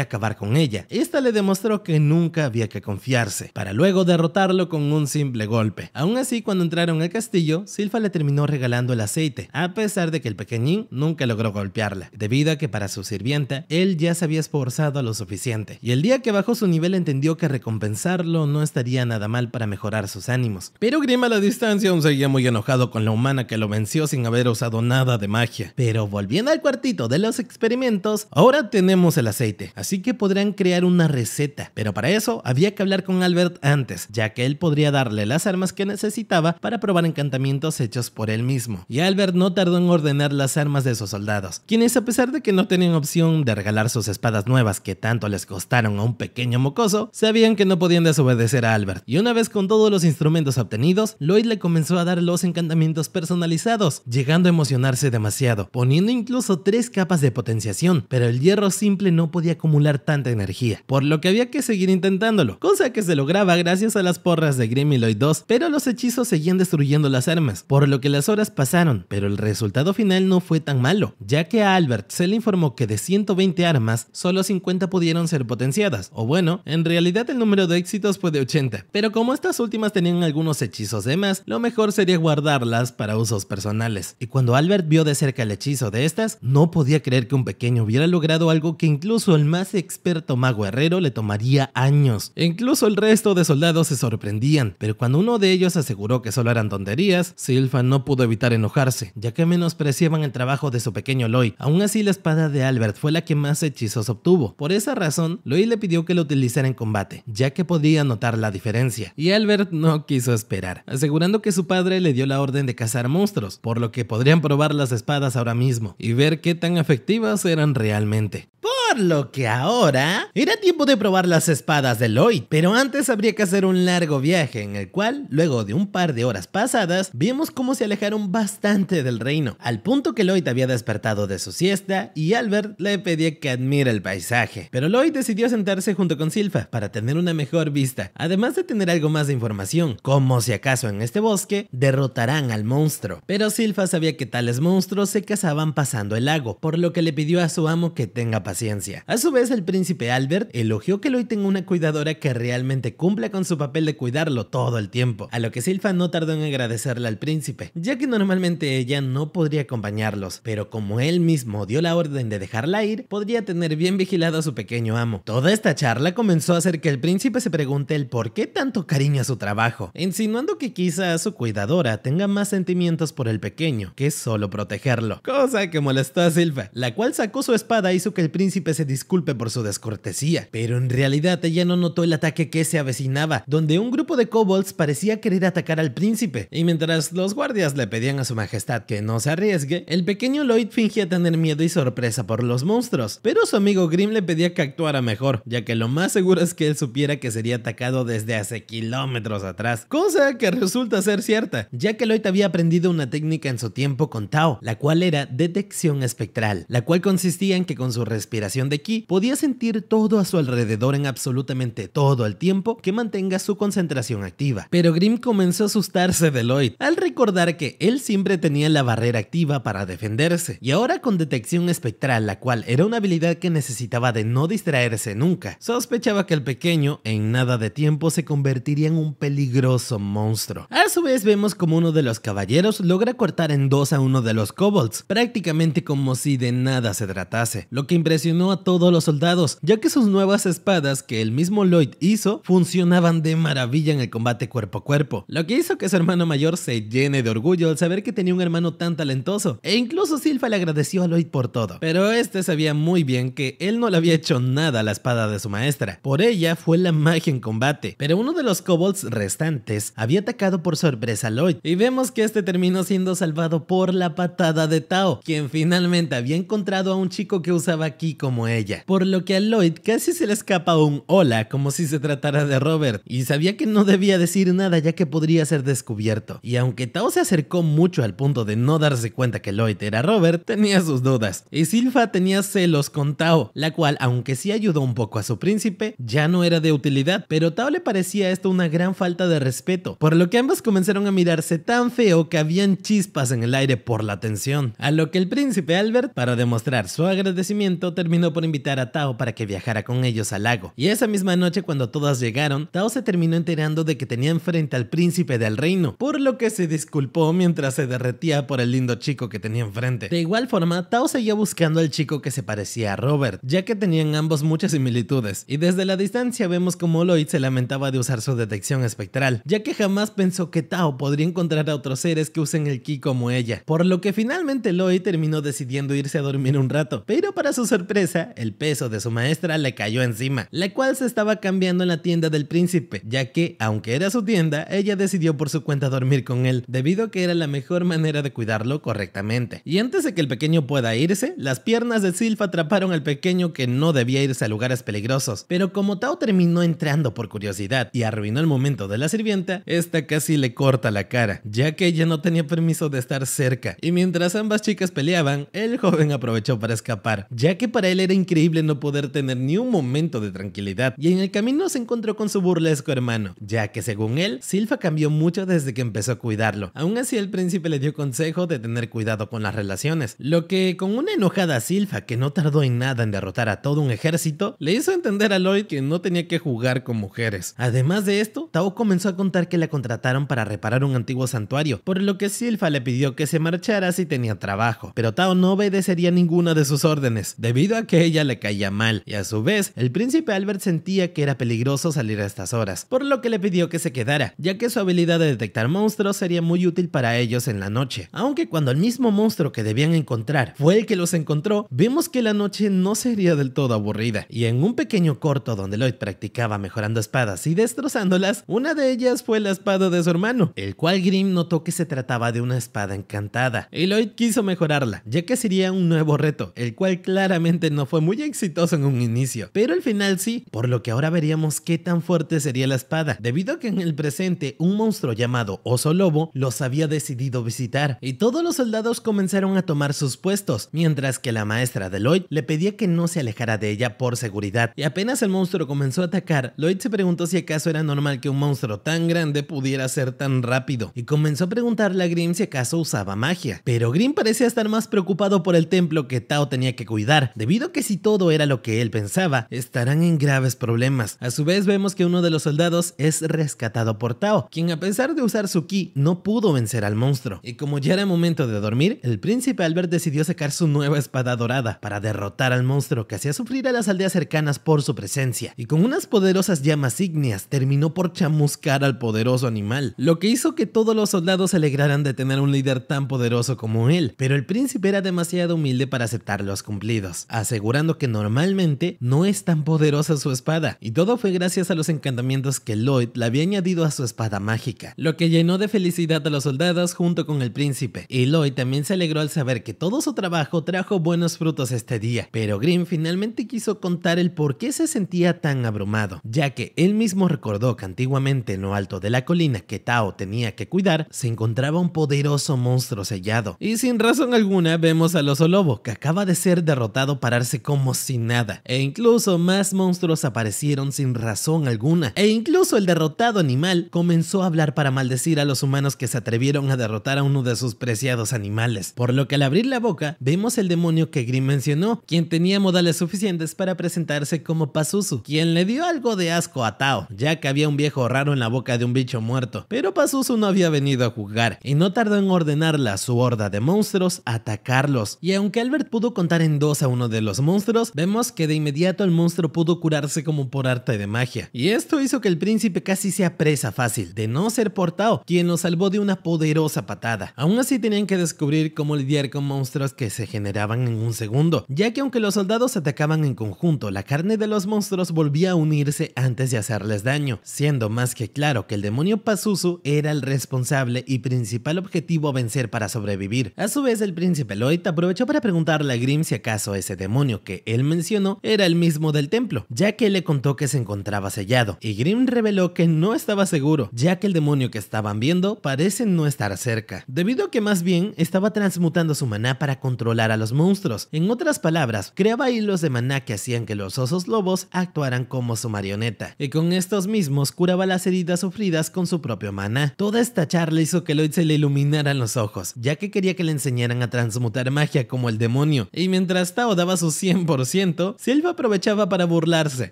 acabar con ella, esta le demostró que nunca había que confiarse, para luego derrotarlo con un simple golpe. Aún así, cuando entraron al castillo, Silpha le terminó regalando el aceite, a pesar de que el pequeñín nunca logró golpearla, debido a que para su sirvienta, él ya se había esforzado lo suficiente, y el día que bajó su nivel entendió que recompensarlo no estaría nada mal para mejorar sus ánimos. Pero Grimm a la distancia aún seguía muy enojado con la humana que lo venció sin haber usado nada de magia. Pero volviendo al cuartito de los experimentos, ahora tenemos el aceite, así que podrán crear una receta, pero para eso había que hablar con Albert antes, ya que él podría darle las armas que necesitaba para probar encantamientos hechos por él mismo. Y Albert no tardó en ordenar las armas de sus soldados, quienes a pesar de que no tenían opción de regalar sus espadas nuevas que tanto les costaron a un pequeño mocoso, sabían que no podían desobedecer a Albert. Y una vez con todos los instrumentos obtenidos, Lloyd le comenzó a dar los encantamientos personalizados, llegando a emocionarse demasiado, poniendo incluso 3 capas de potenciación, pero el hierro simple no podía acumular tanta energía, por lo que había que seguir intentándolo, cosa que se lograba gracias a las porras de Grimm y Lloyd 2, pero los hechizos seguían destruyendo las armas, por lo que las horas pasaron, pero el resultado final no fue tan malo, ya que a Albert se le informó que de 120 armas, solo 50 pudieron ser potenciadas, o bueno, en realidad el número de éxitos fue de 80, pero como estas últimas tenían algunos hechizos de más, lo mejor sería guardarlas para usos personales. Y cuando Albert vio de cerca el hechizo de estas, no podía creer que un pequeño hubiera logrado algo que incluso el más experto mago herrero le tomaría años. E incluso el resto de soldados se sorprendían, pero cuando uno de ellos aseguró que solo eran tonterías, Silpha no pudo evitar enojarse, ya que menospreciaban el trabajo de su pequeño Lloyd. Aún así, la espada de Albert fue la que más hechizos obtuvo. Por esa razón, Lloyd le pidió que lo utilizara en combate, ya que podía notar la diferencia, y Albert no quiso esperar, asegurando que su padre le dio la orden de cazar monstruos, por lo que podrían probar las espadas ahora mismo y ver qué tan efectivas eran realmente. Por lo que ahora era tiempo de probar las espadas de Lloyd, pero antes habría que hacer un largo viaje en el cual, luego de un par de horas pasadas, vimos cómo se alejaron bastante del reino, al punto que Lloyd había despertado de su siesta y Albert le pedía que admire el paisaje. Pero Lloyd decidió sentarse junto con Silpha para tener una mejor vista, además de tener algo más de información, como si acaso en este bosque derrotarán al monstruo. Pero Silpha sabía que tales monstruos se cazaban pasando el lago, por lo que le pidió a su amo que tenga paciencia. A su vez, el príncipe Albert elogió que Lloyd tenga una cuidadora que realmente cumpla con su papel de cuidarlo todo el tiempo, a lo que Silpha no tardó en agradecerle al príncipe, ya que normalmente ella no podría acompañarlos, pero como él mismo dio la orden de dejarla ir, podría tener bien vigilado a su pequeño amo. Toda esta charla comenzó a hacer que el príncipe se pregunte el por qué tanto cariño a su trabajo, insinuando que quizá su cuidadora tenga más sentimientos por el pequeño que solo protegerlo, cosa que molestó a Silpha, la cual sacó su espada e hizo que el príncipe se disculpe por su descortesía, pero en realidad ella no notó el ataque que se avecinaba, donde un grupo de kobolds parecía querer atacar al príncipe, y mientras los guardias le pedían a su majestad que no se arriesgue, el pequeño Lloyd fingía tener miedo y sorpresa por los monstruos, pero su amigo Grimm le pedía que actuara mejor, ya que lo más seguro es que él supiera que sería atacado desde hace kilómetros atrás, cosa que resulta ser cierta, ya que Lloyd había aprendido una técnica en su tiempo con Tao, la cual era detección espectral, la cual consistía en que con su respiración de ki podía sentir todo a su alrededor en absolutamente todo el tiempo que mantenga su concentración activa. Pero Grimm comenzó a asustarse de Lloyd al recordar que él siempre tenía la barrera activa para defenderse, y ahora con detección espectral, la cual era una habilidad que necesitaba de no distraerse nunca, sospechaba que el pequeño en nada de tiempo se convertiría en un peligroso monstruo. A su vez vemos como uno de los caballeros logra cortar en dos a uno de los kobolds, prácticamente como si de nada se tratase, lo que impresionó impresionó a todos los soldados, ya que sus nuevas espadas que el mismo Lloyd hizo funcionaban de maravilla en el combate cuerpo a cuerpo, lo que hizo que su hermano mayor se llene de orgullo al saber que tenía un hermano tan talentoso, e incluso Silpha le agradeció a Lloyd por todo, pero este sabía muy bien que él no le había hecho nada a la espada de su maestra, por ella fue la magia en combate, pero uno de los kobolds restantes había atacado por sorpresa a Lloyd, y vemos que este terminó siendo salvado por la patada de Tao, quien finalmente había encontrado a un chico que usaba ki como ella, por lo que a Lloyd casi se le escapa un hola como si se tratara de Robert, y sabía que no debía decir nada ya que podría ser descubierto, y aunque Tao se acercó mucho al punto de no darse cuenta que Lloyd era Robert, tenía sus dudas, y Silpha tenía celos con Tao, la cual aunque sí ayudó un poco a su príncipe, ya no era de utilidad, pero Tao le parecía esto una gran falta de respeto, por lo que ambos comenzaron a mirarse tan feo que habían chispas en el aire por la tensión, a lo que el príncipe Albert, para demostrar su agradecimiento, terminó por invitar a Tao para que viajara con ellos al lago, y esa misma noche cuando todas llegaron, Tao se terminó enterando de que tenían frente al príncipe del reino, por lo que se disculpó mientras se derretía por el lindo chico que tenía enfrente. De igual forma, Tao seguía buscando al chico que se parecía a Robert, ya que tenían ambos muchas similitudes, y desde la distancia vemos como Lloyd se lamentaba de usar su detección espectral, ya que jamás pensó que Tao podría encontrar a otros seres que usen el ki como ella, por lo que finalmente Lloyd terminó decidiendo irse a dormir un rato, pero para su sorpresa, el peso de su maestra le cayó encima, la cual se estaba cambiando en la tienda del príncipe, ya que, aunque era su tienda, ella decidió por su cuenta dormir con él, debido a que era la mejor manera de cuidarlo correctamente. Y antes de que el pequeño pueda irse, las piernas de Silpha atraparon al pequeño que no debía irse a lugares peligrosos, pero como Tao terminó entrando por curiosidad y arruinó el momento de la sirvienta, esta casi le corta la cara, ya que ella no tenía permiso de estar cerca, y mientras ambas chicas peleaban, el joven aprovechó para escapar, ya que para él era increíble no poder tener ni un momento de tranquilidad, y en el camino se encontró con su burlesco hermano, ya que según él, Silpha cambió mucho desde que empezó a cuidarlo. Aún así el príncipe le dio consejo de tener cuidado con las relaciones, lo que con una enojada Silpha que no tardó en nada en derrotar a todo un ejército, le hizo entender a Lloyd que no tenía que jugar con mujeres. Además de esto, Tao comenzó a contar que la contrataron para reparar un antiguo santuario, por lo que Silpha le pidió que se marchara si tenía trabajo, pero Tao no obedecería ninguna de sus órdenes, debido a que ella le caía mal, y a su vez, el príncipe Albert sentía que era peligroso salir a estas horas, por lo que le pidió que se quedara, ya que su habilidad de detectar monstruos sería muy útil para ellos en la noche. Aunque cuando el mismo monstruo que debían encontrar fue el que los encontró, vemos que la noche no sería del todo aburrida, y en un pequeño corto donde Lloyd practicaba mejorando espadas y destrozándolas, una de ellas fue la espada de su hermano, el cual Grimm notó que se trataba de una espada encantada, y Lloyd quiso mejorarla, ya que sería un nuevo reto, el cual claramente no fue muy exitoso en un inicio, pero al final sí, por lo que ahora veríamos qué tan fuerte sería la espada, debido a que en el presente un monstruo llamado Oso Lobo los había decidido visitar, y todos los soldados comenzaron a tomar sus puestos, mientras que la maestra de Lloyd le pedía que no se alejara de ella por seguridad, y apenas el monstruo comenzó a atacar, Lloyd se preguntó si acaso era normal que un monstruo tan grande pudiera ser tan rápido, y comenzó a preguntarle a Grimm si acaso usaba magia, pero Grimm parecía estar más preocupado por el templo que Tao tenía que cuidar, debido a que si todo era lo que él pensaba, estarán en graves problemas. A su vez vemos que uno de los soldados es rescatado por Tao, quien a pesar de usar su ki no pudo vencer al monstruo, y como ya era momento de dormir, el príncipe Albert decidió sacar su nueva espada dorada para derrotar al monstruo que hacía sufrir a las aldeas cercanas por su presencia, y con unas poderosas llamas ígneas terminó por chamuscar al poderoso animal, lo que hizo que todos los soldados se alegraran de tener un líder tan poderoso como él, pero el príncipe era demasiado humilde para aceptar los cumplidos, asegurando que normalmente no es tan poderosa su espada, y todo fue gracias a los encantamientos que Lloyd le había añadido a su espada mágica, lo que llenó de felicidad a los soldados junto con el príncipe, y Lloyd también se alegró al saber que todo su trabajo trajo buenos frutos este día, pero Grimm finalmente quiso contar el por qué se sentía tan abrumado, ya que él mismo recordó que antiguamente en lo alto de la colina que Tao tenía que cuidar se encontraba un poderoso monstruo sellado, y sin razón alguna vemos al Oso Lobo que acaba de ser derrotado pararse como si nada, e incluso más monstruos aparecieron sin razón alguna, e incluso el derrotado animal comenzó a hablar para maldecir a los humanos que se atrevieron a derrotar a uno de sus preciados animales, por lo que al abrir la boca vemos el demonio que Grimm mencionó, quien tenía modales suficientes para presentarse como Pazuzu, quien le dio algo de asco a Tao, ya que había un viejo raro en la boca de un bicho muerto, pero Pazuzu no había venido a jugar, y no tardó en ordenarle a su horda de monstruos atacarlos, y aunque Albert pudo contar en dos a uno de los los monstruos, vemos que de inmediato el monstruo pudo curarse como por arte de magia. Y esto hizo que el príncipe casi sea presa fácil, de no ser por Tao, quien lo salvó de una poderosa patada. Aún así tenían que descubrir cómo lidiar con monstruos que se generaban en un segundo, ya que aunque los soldados atacaban en conjunto, la carne de los monstruos volvía a unirse antes de hacerles daño, siendo más que claro que el demonio Pazuzu era el responsable y principal objetivo a vencer para sobrevivir. A su vez, el príncipe Lloyd aprovechó para preguntarle a Grimm si acaso ese demonio que él mencionó era el mismo del templo, ya que él le contó que se encontraba sellado, y Grimm reveló que no estaba seguro, ya que el demonio que estaban viendo parece no estar cerca, debido a que más bien estaba transmutando su maná para controlar a los monstruos. En otras palabras, creaba hilos de maná que hacían que los osos lobos actuaran como su marioneta, y con estos mismos curaba las heridas sufridas con su propio maná. Toda esta charla hizo que Lloyd se le iluminaran los ojos, ya que quería que le enseñaran a transmutar magia como el demonio, y mientras Tao daba su 100%, Sylpha aprovechaba para burlarse,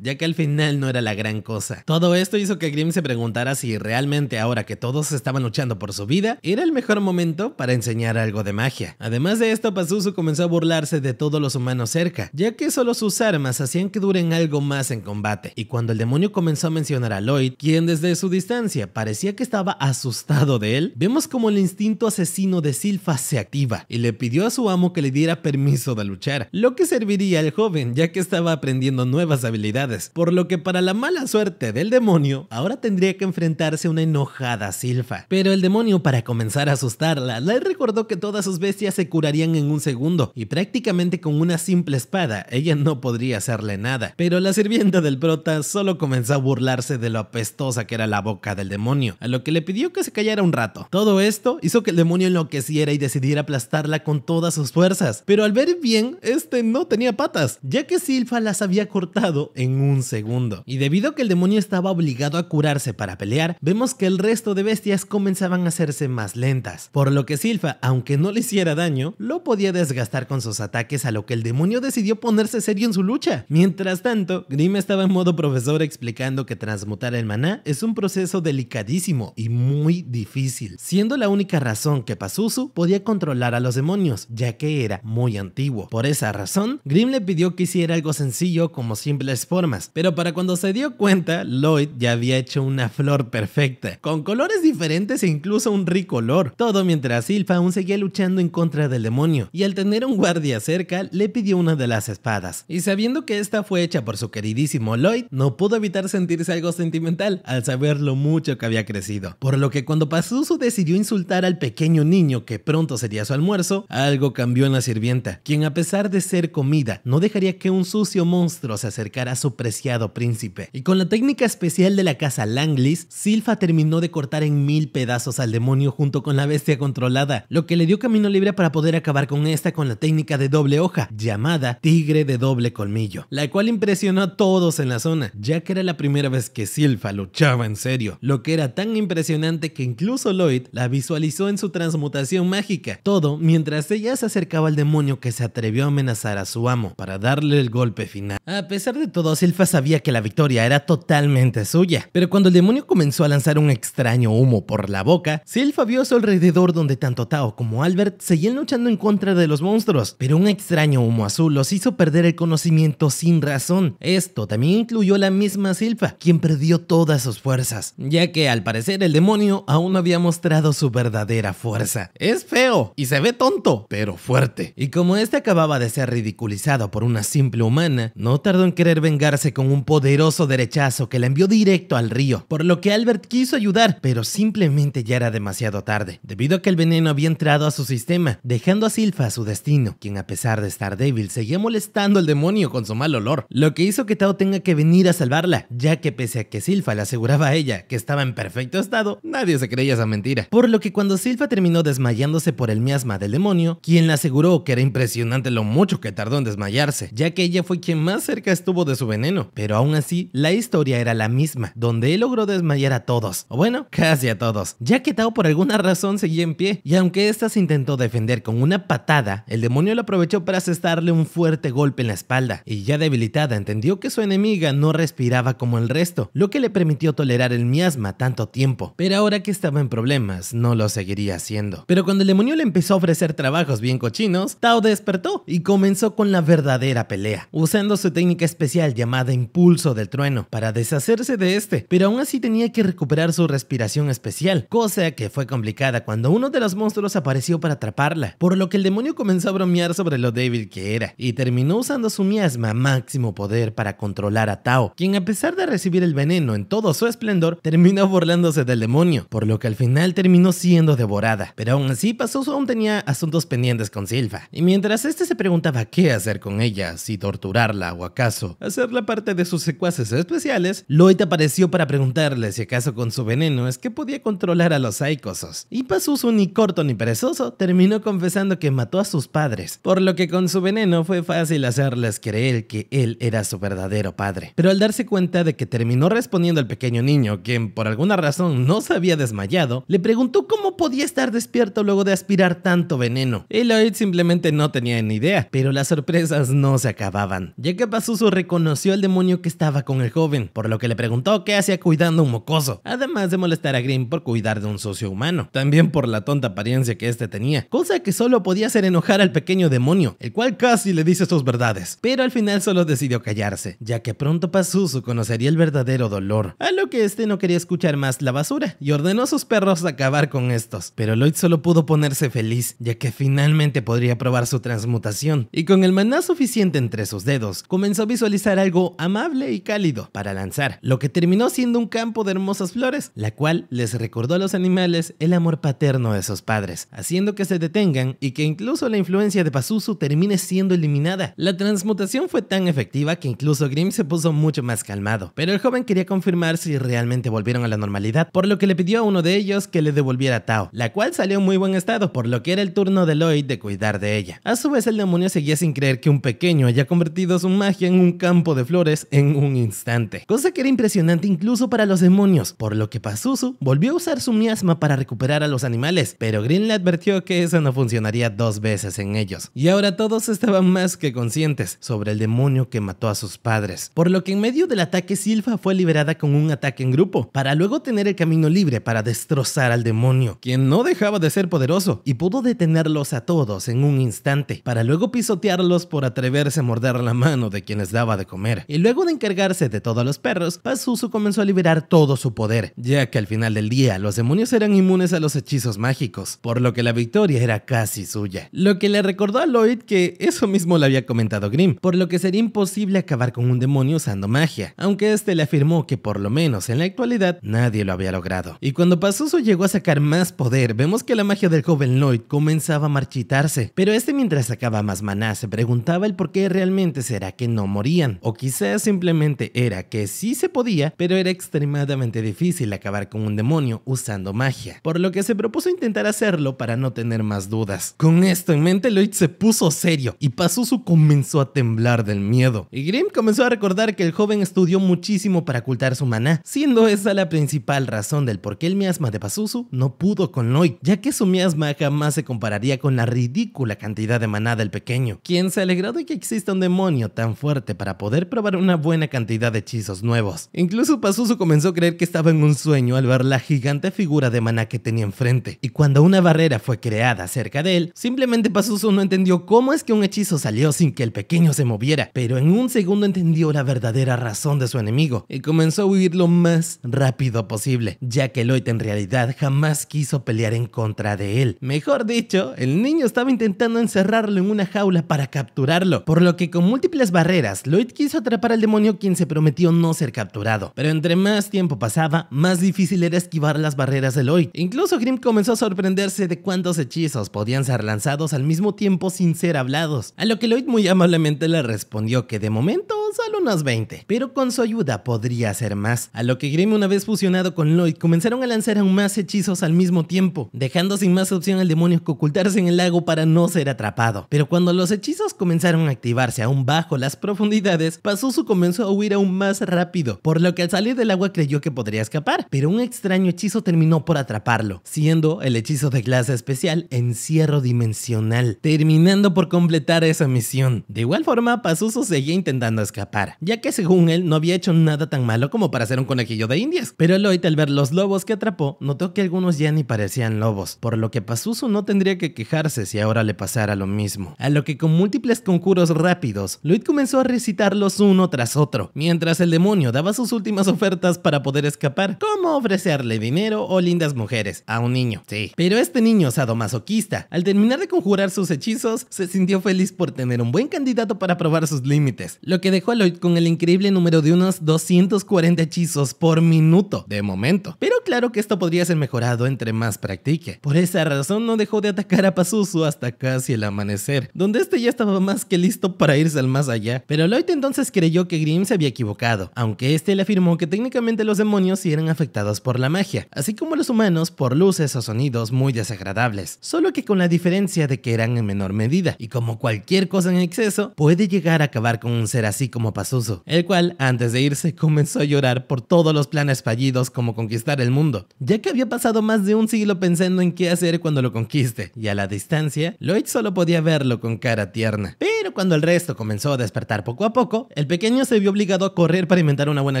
ya que al final no era la gran cosa. Todo esto hizo que Grimm se preguntara si realmente ahora que todos estaban luchando por su vida, era el mejor momento para enseñar algo de magia. Además de esto, Pazuzu comenzó a burlarse de todos los humanos cerca, ya que solo sus armas hacían que duren algo más en combate, y cuando el demonio comenzó a mencionar a Lloyd, quien desde su distancia parecía que estaba asustado de él, vemos como el instinto asesino de Sylpha se activa, y le pidió a su amo que le diera permiso de luchar, lo que serviría al joven ya que estaba aprendiendo nuevas habilidades, por lo que para la mala suerte del demonio, ahora tendría que enfrentarse a una enojada Sylpha. Pero el demonio, para comenzar a asustarla, le recordó que todas sus bestias se curarían en un segundo, y prácticamente con una simple espada, ella no podría hacerle nada. Pero la sirvienta del prota solo comenzó a burlarse de lo apestosa que era la boca del demonio, a lo que le pidió que se callara un rato. Todo esto hizo que el demonio enloqueciera y decidiera aplastarla con todas sus fuerzas, pero al ver bien, este no tenía patas, ya que Sylpha las había cortado en un segundo. Y debido a que el demonio estaba obligado a curarse para pelear, vemos que el resto de bestias comenzaban a hacerse más lentas, por lo que Sylpha, aunque no le hiciera daño, lo podía desgastar con sus ataques, a lo que el demonio decidió ponerse serio en su lucha. Mientras tanto, Grimm estaba en modo profesor explicando que transmutar el maná es un proceso delicadísimo y muy difícil, siendo la única razón que Pazuzu podía controlar a los demonios, ya que era muy antiguo. Por esa razón, Grimm le pidió que hiciera algo sencillo como simples formas, pero para cuando se dio cuenta, Lloyd ya había hecho una flor perfecta, con colores diferentes e incluso un rico olor, todo mientras Sylpha aún seguía luchando en contra del demonio, y al tener un guardia cerca, le pidió una de las espadas, y sabiendo que esta fue hecha por su queridísimo Lloyd, no pudo evitar sentirse algo sentimental al saber lo mucho que había crecido, por lo que cuando Pazuzu decidió insultar al pequeño niño que pronto sería su almuerzo, algo cambió en la sirvienta, quien a pesar de ser comida, no dejaría que un sucio monstruo se acercara a su preciado príncipe, y con la técnica especial de la casa Langlis, Sylpha terminó de cortar en 1000 pedazos al demonio junto con la bestia controlada, lo que le dio camino libre para poder acabar con esta con la técnica de doble hoja, llamada tigre de doble colmillo, la cual impresionó a todos en la zona, ya que era la primera vez que Sylpha luchaba en serio, lo que era tan impresionante que incluso Lloyd la visualizó en su transmutación mágica, todo mientras ella se acercaba al demonio que se atrevió a amenazar a su amo para darle el golpe final. A pesar de todo, Sylpha sabía que la victoria era totalmente suya, pero cuando el demonio comenzó a lanzar un extraño humo por la boca, Sylpha vio a su alrededor donde tanto Tao como Albert seguían luchando en contra de los monstruos, pero un extraño humo azul los hizo perder el conocimiento sin razón. Esto también incluyó a la misma Sylpha, quien perdió todas sus fuerzas, ya que al parecer el demonio aún no había mostrado su verdadera fuerza. Es feo y se ve tonto, pero fuerte. Y como este acababa de ser ridiculizado por una simple humana, no tardó en querer vengarse con un poderoso derechazo que la envió directo al río, por lo que Albert quiso ayudar, pero simplemente ya era demasiado tarde, debido a que el veneno había entrado a su sistema, dejando a Sylpha a su destino, quien a pesar de estar débil seguía molestando al demonio con su mal olor, lo que hizo que Tao tenga que venir a salvarla, ya que pese a que Sylpha le aseguraba a ella que estaba en perfecto estado, nadie se creía esa mentira, por lo que cuando Sylpha terminó desmayándose por el miasma del demonio, quien le aseguró que era impresionante lo mucho que tardó en desmayarse, ya que ella fue quien más cerca estuvo de su veneno, pero aún así la historia era la misma, donde él logró desmayar a todos, o bueno, casi a todos, ya que Tao por alguna razón seguía en pie, y aunque ésta se intentó defender con una patada, el demonio lo aprovechó para asestarle un fuerte golpe en la espalda, y ya debilitada entendió que su enemiga no respiraba como el resto, lo que le permitió tolerar el miasma tanto tiempo, pero ahora que estaba en problemas, no lo seguiría haciendo. Pero cuando el demonio le empezó a ofrecer trabajos bien cochinos, Tao despertó y comenzó con con la verdadera pelea, usando su técnica especial llamada Impulso del Trueno para deshacerse de este, pero aún así tenía que recuperar su respiración especial, cosa que fue complicada cuando uno de los monstruos apareció para atraparla, por lo que el demonio comenzó a bromear sobre lo débil que era, y terminó usando su miasma a máximo poder para controlar a Tao, quien a pesar de recibir el veneno en todo su esplendor, terminó burlándose del demonio, por lo que al final terminó siendo devorada. Pero aún así, Pazuzu aún tenía asuntos pendientes con Silpha, y mientras este se preguntaba qué hacer con ella, si torturarla o acaso hacerla parte de sus secuaces especiales, Lloyd apareció para preguntarle si acaso con su veneno es que podía controlar a los Psychosos, y Pazuzu, ni corto ni perezoso, terminó confesando que mató a sus padres, por lo que con su veneno fue fácil hacerles creer que él era su verdadero padre. Pero al darse cuenta de que terminó respondiendo el pequeño niño, quien por alguna razón no se había desmayado, le preguntó cómo podía estar despierto luego de aspirar tanto veneno. Y Lloyd simplemente no tenía ni idea, pero las sorpresas no se acababan, ya que Pazuzu reconoció al demonio que estaba con el joven, por lo que le preguntó qué hacía cuidando a un mocoso, además de molestar a Grimm por cuidar de un socio humano, también por la tonta apariencia que este tenía, cosa que solo podía hacer enojar al pequeño demonio, el cual casi le dice sus verdades, pero al final solo decidió callarse, ya que pronto Pazuzu conocería el verdadero dolor, a lo que este no quería escuchar más la basura y ordenó a sus perros acabar con estos, pero Lloyd solo pudo ponerse feliz, ya que finalmente podría probar su transmutación, y con el maná suficiente entre sus dedos, comenzó a visualizar algo amable y cálido para lanzar, lo que terminó siendo un campo de hermosas flores, la cual les recordó a los animales el amor paterno de sus padres, haciendo que se detengan y que incluso la influencia de Pazuzu termine siendo eliminada. La transmutación fue tan efectiva que incluso Grimm se puso mucho más calmado, pero el joven quería confirmar si realmente volvieron a la normalidad, por lo que le pidió a uno de ellos que le devolviera a Tao, la cual salió en muy buen estado, por lo que era el turno de Lloyd de cuidar de ella. A su vez, el demonio seguía sin creer que un pequeño haya convertido su magia en un campo de flores en un instante, cosa que era impresionante incluso para los demonios, por lo que Pazuzu volvió a usar su miasma para recuperar a los animales, pero Grimm le advirtió que eso no funcionaría dos veces en ellos, y ahora todos estaban más que conscientes sobre el demonio que mató a sus padres, por lo que en medio del ataque Silpha fue liberada con un ataque en grupo, para luego tener el camino libre para destrozar al demonio, quien no dejaba de ser poderoso, y pudo detenerlos a todos en un instante, para luego pisotearlos por atreverse a morder la mano de quien les daba de comer, y luego de encargarse de todos los perros, Pazuzu comenzó a liberar todo su poder, ya que al final del día los demonios eran inmunes a los hechizos mágicos, por lo que la victoria era casi suya, lo que le recordó a Lloyd que eso mismo le había comentado Grimm, por lo que sería imposible acabar con un demonio usando magia, aunque este le afirmó que por lo menos en la actualidad nadie lo había logrado. Y cuando Pazuzu llegó a sacar más poder, vemos que la magia del joven Lloyd comenzaba a marchitarse, pero este, mientras sacaba más maná, se preguntaba el por qué realmente será que no morían, o quizás simplemente era que sí se podía, pero era extremadamente difícil acabar con un demonio usando magia, por lo que se propuso intentar hacerlo para no tener más dudas. Con esto en mente, Lloyd se puso serio y Pazuzu comenzó a temblar del miedo, y Grimm comenzó a recordar que el joven estudió muchísimo para ocultar su maná, siendo esa la principal razón del por qué el miasma de Pazuzu no pudo con Lloyd, ya que su miasma jamás se compararía con la ridícula cantidad de maná del pequeño, quien se alegró de que exista un demonio tan fuerte para poder probar una buena cantidad de hechizos nuevos. Incluso Pazuzu comenzó a creer que estaba en un sueño al ver la gigante figura de maná que tenía enfrente, y cuando una barrera fue creada cerca de él, simplemente Pazuzu no entendió cómo es que un hechizo salió sin que el pequeño se moviera, pero en un segundo entendió la verdadera razón de su enemigo y comenzó a huir lo más rápido posible, ya que Lloyd en realidad jamás quiso pelear en contra de él. Mejor dicho, el niño estaba intentando encerrarlo en una jaula para capturarlo, por lo que con múltiples barreras, Lloyd quiso atrapar al demonio, quien se prometió no ser capturado, pero entre más tiempo pasaba, más difícil era esquivar las barreras de Lloyd. Incluso Grimm comenzó a sorprenderse de cuántos hechizos podían ser lanzados al mismo tiempo sin ser hablados, a lo que Lloyd muy amablemente le respondió que de momento solo unos 20, pero con su ayuda podría hacer más, a lo que Grimm, una vez fusionado con Lloyd, comenzaron a lanzar aún más hechizos al mismo tiempo, dejando sin más opción al demonio que ocultarse en el lago para no ser atrapado. Pero cuando los hechizos comenzaron a activarse aún bajo las profundidades, Pazuzu comenzó a huir aún más rápido, por lo que al salir del agua creyó que podría escapar, pero un extraño hechizo terminó por atraparlo, siendo el hechizo de clase especial Encierro Dimensional, terminando por completar esa misión. De igual forma, Pazuzu seguía intentando escapar, escapara, ya que según él no había hecho nada tan malo como para ser un conejillo de indias. Pero Lloyd, al ver los lobos que atrapó, notó que algunos ya ni parecían lobos, por lo que Pazuzu no tendría que quejarse si ahora le pasara lo mismo. A lo que con múltiples conjuros rápidos, Lloyd comenzó a recitarlos uno tras otro, mientras el demonio daba sus últimas ofertas para poder escapar, como ofrecerle dinero o lindas mujeres a un niño. Sí, pero este niño sadomasoquista, al terminar de conjurar sus hechizos, se sintió feliz por tener un buen candidato para probar sus límites, lo que dejó a Lloyd con el increíble número de unos 240 hechizos por minuto, de momento. Pero claro que esto podría ser mejorado entre más practique. Por esa razón no dejó de atacar a Pazuzu hasta casi el amanecer, donde este ya estaba más que listo para irse al más allá. Pero Lloyd entonces creyó que Grimm se había equivocado, aunque este le afirmó que técnicamente los demonios sí eran afectados por la magia, así como los humanos por luces o sonidos muy desagradables, solo que con la diferencia de que eran en menor medida, y como cualquier cosa en exceso, puede llegar a acabar con un ser así como Pazuzu, el cual antes de irse comenzó a llorar por todos los planes fallidos como conquistar el mundo, ya que había pasado más de un siglo pensando en qué hacer cuando lo conquiste, y a la distancia, Lloyd solo podía verlo con cara tierna. Pero cuando el resto comenzó a despertar poco a poco, el pequeño se vio obligado a correr para inventar una buena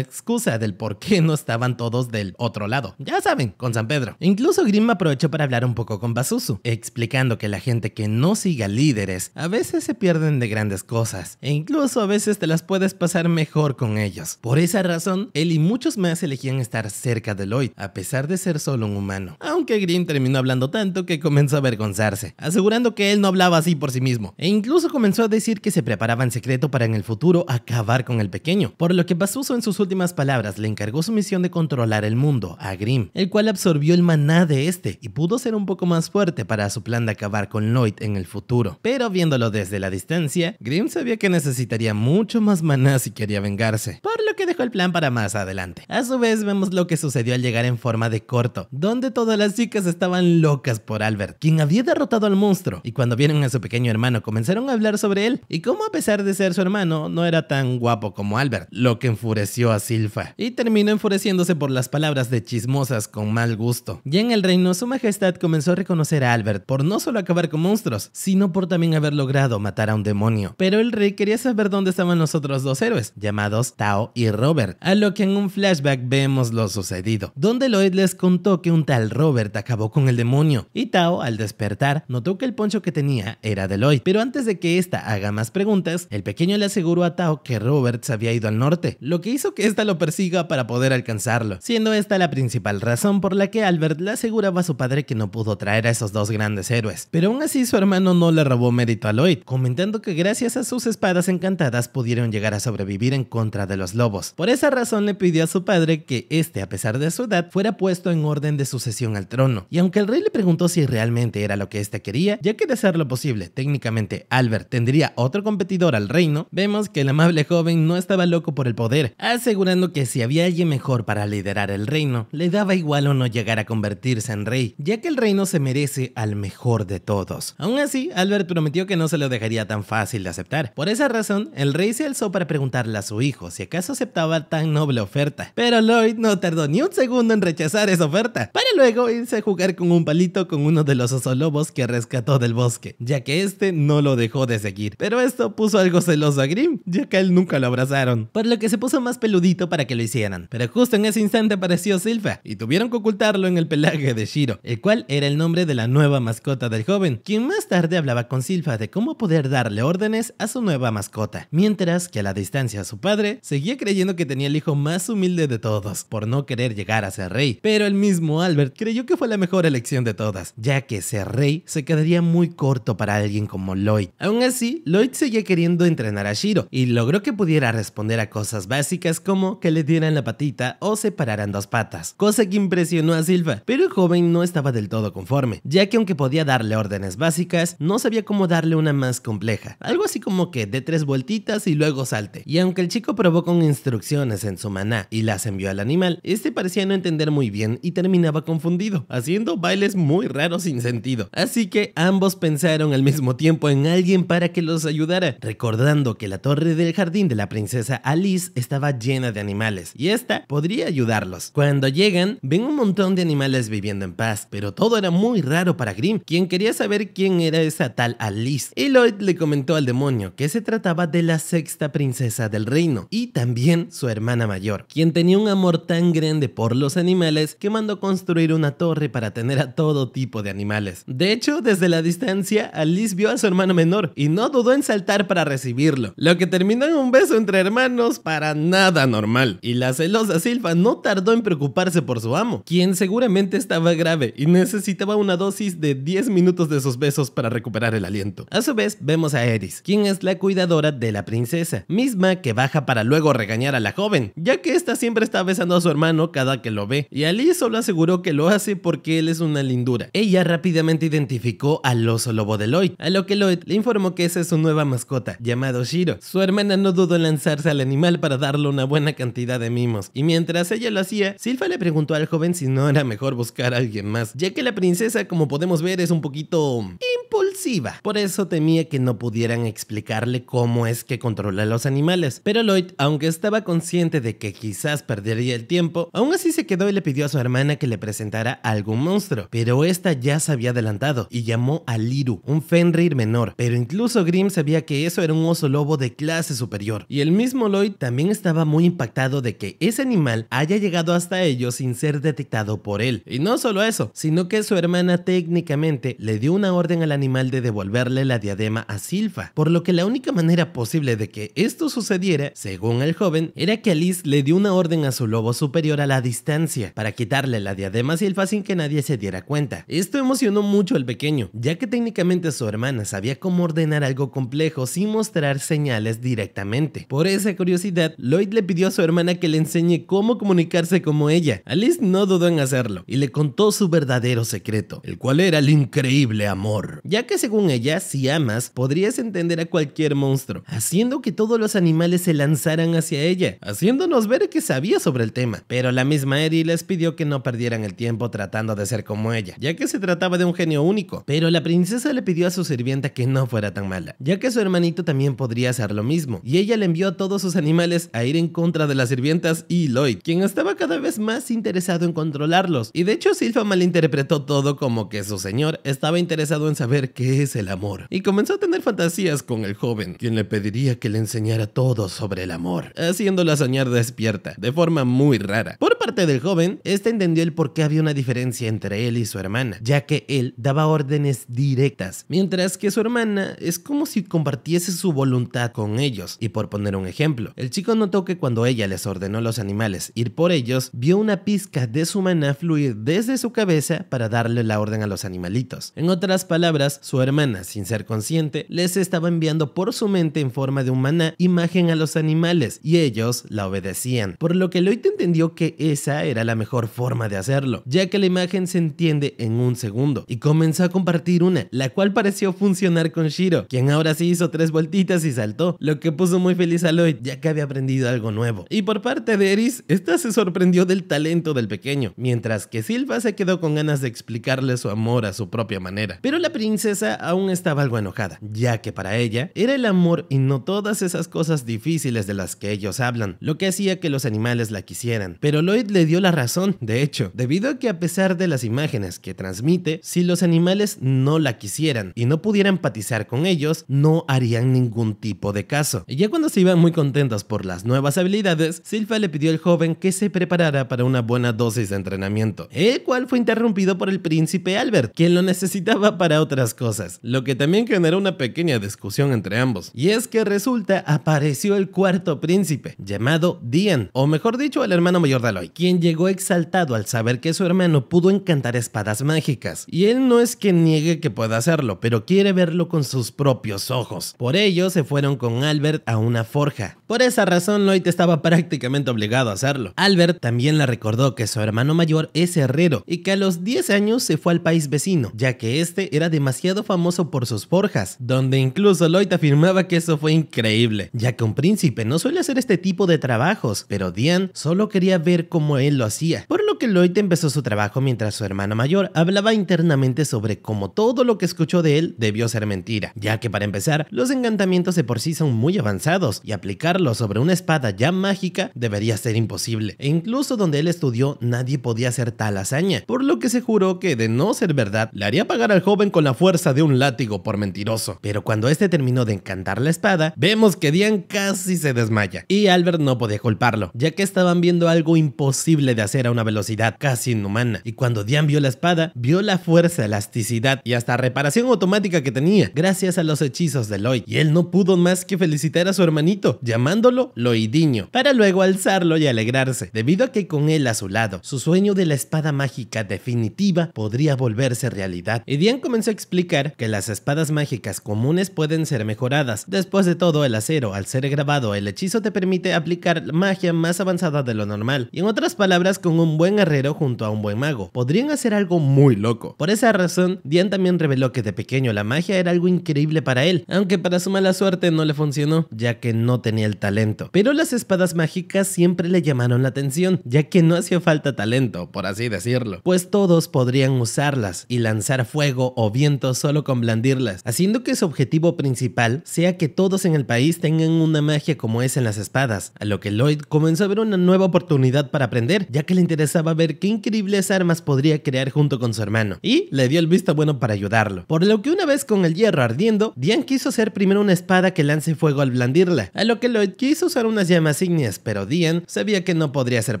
excusa del por qué no estaban todos del otro lado. Ya saben, con San Pedro. Incluso Grimm aprovechó para hablar un poco con Pazuzu, explicando que la gente que no siga líderes a veces se pierden de grandes cosas, e incluso a veces te las puedes pasar mejor con ellos. Por esa razón, él y muchos más elegían estar cerca de Lloyd, a pesar de ser solo un humano. Aunque Grimm terminó hablando tanto que comenzó a avergonzarse, asegurando que él no hablaba así por sí mismo, e incluso comenzó a decir que se preparaba en secreto para en el futuro acabar con el pequeño, por lo que Pazuzu en sus últimas palabras le encargó su misión de controlar el mundo a Grimm, el cual absorbió el maná de este y pudo ser un poco más fuerte para su plan de acabar con Lloyd en el futuro. Pero viéndolo desde la distancia, Grimm sabía que necesitaría mucho más maná si quería vengarse, por lo que dejó el plan para más adelante. A su vez vemos lo que sucedió al llegar en forma de corto, donde todas las chicas estaban locas por Albert, quien había derrotado al monstruo, y cuando vieron a su pequeño hermano comenzaron a hablar sobre él, y cómo a pesar de ser su hermano, no era tan guapo como Albert, lo que enfureció a Silpha, y terminó enfureciéndose por las palabras de chismosas con mal gusto. Ya en el reino, su majestad comenzó a reconocer a Albert por no solo acabar con monstruos, sino por también haber logrado matar a un demonio. Pero el rey quería saber dónde estaban los otros dos héroes, llamados Tao y Robert, a lo que en un flashback vemos lo sucedido, donde Lloyd les contó que un tal Robert acabó con el demonio, y Tao, al despertar, notó que el poncho que tenía era de Lloyd, pero antes de que ésta haga más preguntas, el pequeño le aseguró a Tao que Robert se había ido al norte, lo que hizo que ésta lo persiga para poder alcanzarlo, siendo esta la principal razón por la que Albert le aseguraba a su padre que no pudo traer a esos dos grandes héroes. Pero aún así su hermano no le robó mérito a Lloyd, comentando que gracias a sus espadas encantadas pudieron llegar a sobrevivir en contra de los lobos. Por esa razón le pidió a su padre que este, a pesar de su edad, fuera puesto en orden de sucesión al trono, y aunque el rey le preguntó si realmente era lo que éste quería, ya que de ser lo posible, técnicamente Albert tendría otro competidor al reino, vemos que el amable joven no estaba loco por el poder, asegurando que si había alguien mejor para liderar el reino, le daba igual o no llegar a convertirse en rey, ya que el reino se merece al mejor de todos. Aún así, Albert prometió que no se lo dejaría tan fácil de aceptar. Por esa razón, el rey se alzó para preguntarle a su hijo si acaso aceptaba tan noble oferta, pero Lloyd no tardó ni un segundo en rechazar esa oferta, para luego irse a jugar con un palito con uno de los osolobos que rescató del bosque, ya que este no lo dejó de seguir. Pero esto puso algo celoso a Grimm, ya que a él nunca lo abrazaron, por lo que se puso más peludito para que lo hicieran. Pero justo en ese instante apareció Silpha, y tuvieron que ocultarlo en el pelaje de Shiro, el cual era el nombre de la nueva mascota del joven, quien más tarde hablaba con Silpha de cómo poder darle órdenes a su nueva mascota, mientras que a la distancia su padre seguía creyendo que tenía el hijo más humilde de todos, por no querer llegar a ser rey. Pero el mismo Albert creyó que fue la mejor elección de todas, ya que ser rey se quedaría muy corto para alguien como Lloyd. Aún así, Lloyd seguía queriendo entrenar a Shiro, y logró que pudiera responder a cosas básicas como que le dieran la patita o separaran dos patas, cosa que impresionó a Silpha, pero el joven no estaba del todo conforme, ya que aunque podía darle órdenes básicas, no sabía cómo darle una más compleja, algo así como que dé 3 vueltitas y luego salte. Y aunque el chico probó con instrucciones en su maná y las envió al animal, este parecía no entender muy bien y terminaba confundido, haciendo bailes muy raros sin sentido. Así que ambos pensaron al mismo tiempo en alguien para que los los ayudara, recordando que la torre del jardín de la princesa Alice estaba llena de animales y esta podría ayudarlos. Cuando llegan, ven un montón de animales viviendo en paz, pero todo era muy raro para Grimm, quien quería saber quién era esa tal Alice. Y Lloyd le comentó al demonio que se trataba de la sexta princesa del reino y también su hermana mayor, quien tenía un amor tan grande por los animales que mandó construir una torre para tener a todo tipo de animales. De hecho, desde la distancia, Alice vio a su hermano menor y no dudó en saltar para recibirlo, lo que terminó en un beso entre hermanos para nada normal. Y la celosa Silfa no tardó en preocuparse por su amo, quien seguramente estaba grave y necesitaba una dosis de 10 minutos de sus besos para recuperar el aliento. A su vez, vemos a Eris, quien es la cuidadora de la princesa, misma que baja para luego regañar a la joven, ya que esta siempre está besando a su hermano cada que lo ve, y Alice solo aseguró que lo hace porque él es una lindura. Ella rápidamente identificó al oso lobo de Lloyd, a lo que Lloyd le informó que esa es su nueva mascota, llamado Shiro. Su hermana no dudó en lanzarse al animal para darle una buena cantidad de mimos, y mientras ella lo hacía, Silfa le preguntó al joven si no era mejor buscar a alguien más, ya que la princesa, como podemos ver, es un poquito impulsiva. Por eso temía que no pudieran explicarle cómo es que controla a los animales. Pero Lloyd, aunque estaba consciente de que quizás perdería el tiempo, aún así se quedó y le pidió a su hermana que le presentara algún monstruo. Pero esta ya se había adelantado y llamó a Liru, un Fenrir menor. Pero incluso Grimm sabía que eso era un oso lobo de clase superior. Y el mismo Lloyd también estaba muy impactado de que ese animal haya llegado hasta ellos sin ser detectado por él. Y no solo eso, sino que su hermana técnicamente le dio una orden al animal de devolverle la diadema a Silfa, por lo que la única manera posible de que esto sucediera, según el joven, era que Alice le dio una orden a su lobo superior a la distancia para quitarle la diadema a Silfa sin que nadie se diera cuenta. Esto emocionó mucho al pequeño, ya que técnicamente su hermana sabía cómo ordenar algo complejo sin mostrar señales directamente. Por esa curiosidad, Lloyd le pidió a su hermana que le enseñe cómo comunicarse como ella. Alice no dudó en hacerlo y le contó su verdadero secreto, el cual era el increíble amor, ya que según ella, si amas, podrías entender a cualquier monstruo, haciendo que todos los animales se lanzaran hacia ella, haciéndonos ver que sabía sobre el tema. Pero la misma Eri les pidió que no perdieran el tiempo tratando de ser como ella, ya que se trataba de un genio único. Pero la princesa le pidió a su sirvienta que no fuera tan mala, ya que su hermanito también podría hacer lo mismo, y ella le envió a todos sus animales a ir en contra de las sirvientas y Lloyd, quien estaba cada vez más interesado en controlarlos. Y de hecho Silfa malinterpretó todo como que su señor estaba interesado en saber qué es el amor, y comenzó a tener fantasías con el joven, quien le pediría que le enseñara todo sobre el amor, haciéndola soñar despierta, de forma muy rara. Por parte del joven, este entendió el por qué había una diferencia entre él y su hermana, ya que él daba órdenes directas, mientras que su hermana es como si compartiese su voluntad con ellos. Y por poner un ejemplo, el chico notó que cuando ella les ordenó a los animales ir por ellos, vio una pizca de su maná fluir desde su cabeza para darle la orden a los animalitos. En otras palabras, su hermana, sin ser consciente, les estaba enviando por su mente en forma de un maná imagen a los animales y ellos la obedecían, por lo que Lloyd entendió que esa era la mejor forma de hacerlo, ya que la imagen se entiende en un segundo, y comenzó a compartir una, la cual pareció funcionar con Shiro, quien ahora sí hizo 3 vueltitas y saltó, lo que puso muy feliz a Lloyd, ya que había aprendido algo nuevo. Y por parte de Eris, esta se sorprendió del talento del pequeño, mientras que Silfa se quedó con ganas de explicarle su amor a su propia manera. Pero la princesa aún estaba algo enojada, ya que para ella era el amor y no todas esas cosas difíciles de las que ellos hablan, lo que hacía que los animales la quisieran. Pero Lloyd le dio la razón, de hecho, debido a que a pesar de las imágenes que transmite, si los animales no la quisieran y no pudiera empatizar con ellos, no harían ningún tipo de caso. Y ya cuando se iban muy contentos por las nuevas habilidades, Silfa le pidió al joven que se preparara para una buena dosis de entrenamiento, el cual fue interrumpido por el príncipe Albert, quien lo necesitaba para otras cosas, lo que también generó una pequeña discusión entre ambos. Y es que resulta apareció el cuarto príncipe, llamado Dian, o mejor dicho, el hermano mayor de Lloyd, quien llegó exaltado al saber que su hermano pudo encantar espadas mágicas. Y él no es que niegue que pueda hacerlo, pero quiere verlo con sus propios ojos. Por ello se fueron con Albert a una forja. Por esa razón Lloyd estaba prácticamente obligado a hacerlo. Albert también le recordó que su hermano mayor es herrero y que a los 10 años se fue al país vecino, ya que este era demasiado famoso por sus forjas, donde incluso Lloyd afirmaba que eso fue increíble, ya que un príncipe no suele hacer este tipo de trabajos, pero Dian solo quería ver cómo como él lo hacía, por lo que Lloyd empezó su trabajo mientras su hermana mayor hablaba internamente sobre cómo todo lo que escuchó de él debió ser mentira, ya que para empezar, los encantamientos de por sí son muy avanzados y aplicarlos sobre una espada ya mágica debería ser imposible, e incluso donde él estudió nadie podía hacer tal hazaña, por lo que se juró que de no ser verdad, le haría pagar al joven con la fuerza de un látigo por mentiroso. Pero cuando este terminó de encantar la espada, vemos que Diane casi se desmaya, y Albert no podía culparlo, ya que estaban viendo algo imposible de hacer a una velocidad casi inhumana, y cuando Diane vio la espada, vio la fuerza, elasticidad y hasta reparación automática que tenía, gracias a los hechizos de Lloyd, y él no pudo más que felicitar a su hermanito, llamándolo Lloydinho, para luego alzarlo y alegrarse, debido a que con él a su lado, su sueño de la espada mágica definitiva podría volverse realidad. Y Diane comenzó a explicar que las espadas mágicas comunes pueden ser mejoradas. Después de todo, el acero, al ser grabado, el hechizo te permite aplicar magia más avanzada de lo normal, y en otras palabras, con un buen herrero junto a un buen mago, podrían hacer algo muy loco. Por esa razón, Diane también reveló que de pequeño la magia era algo increíble para él, aunque para su mala suerte no le funcionó, ya que no tenía el talento. Pero las espadas mágicas siempre le llamaron la atención, ya que no hacía falta talento, por así decirlo, pues todos podrían usarlas y lanzar fuego o viento solo con blandirlas, haciendo que su objetivo principal sea que todos en el país tengan una magia como es en las espadas, a lo que Lloyd comenzó a ver una nueva oportunidad para aprender, ya que le interesaba ver qué increíbles armas podría crear junto con su hermano, y le dio el visto bueno para ayudarlo, por lo que una vez con el hierro ardiendo, Diane quiso hacer primero una espada que lance fuego al blandirla, a lo que Lloyd quiso usar unas llamas ígneas, pero Diane sabía que no podría ser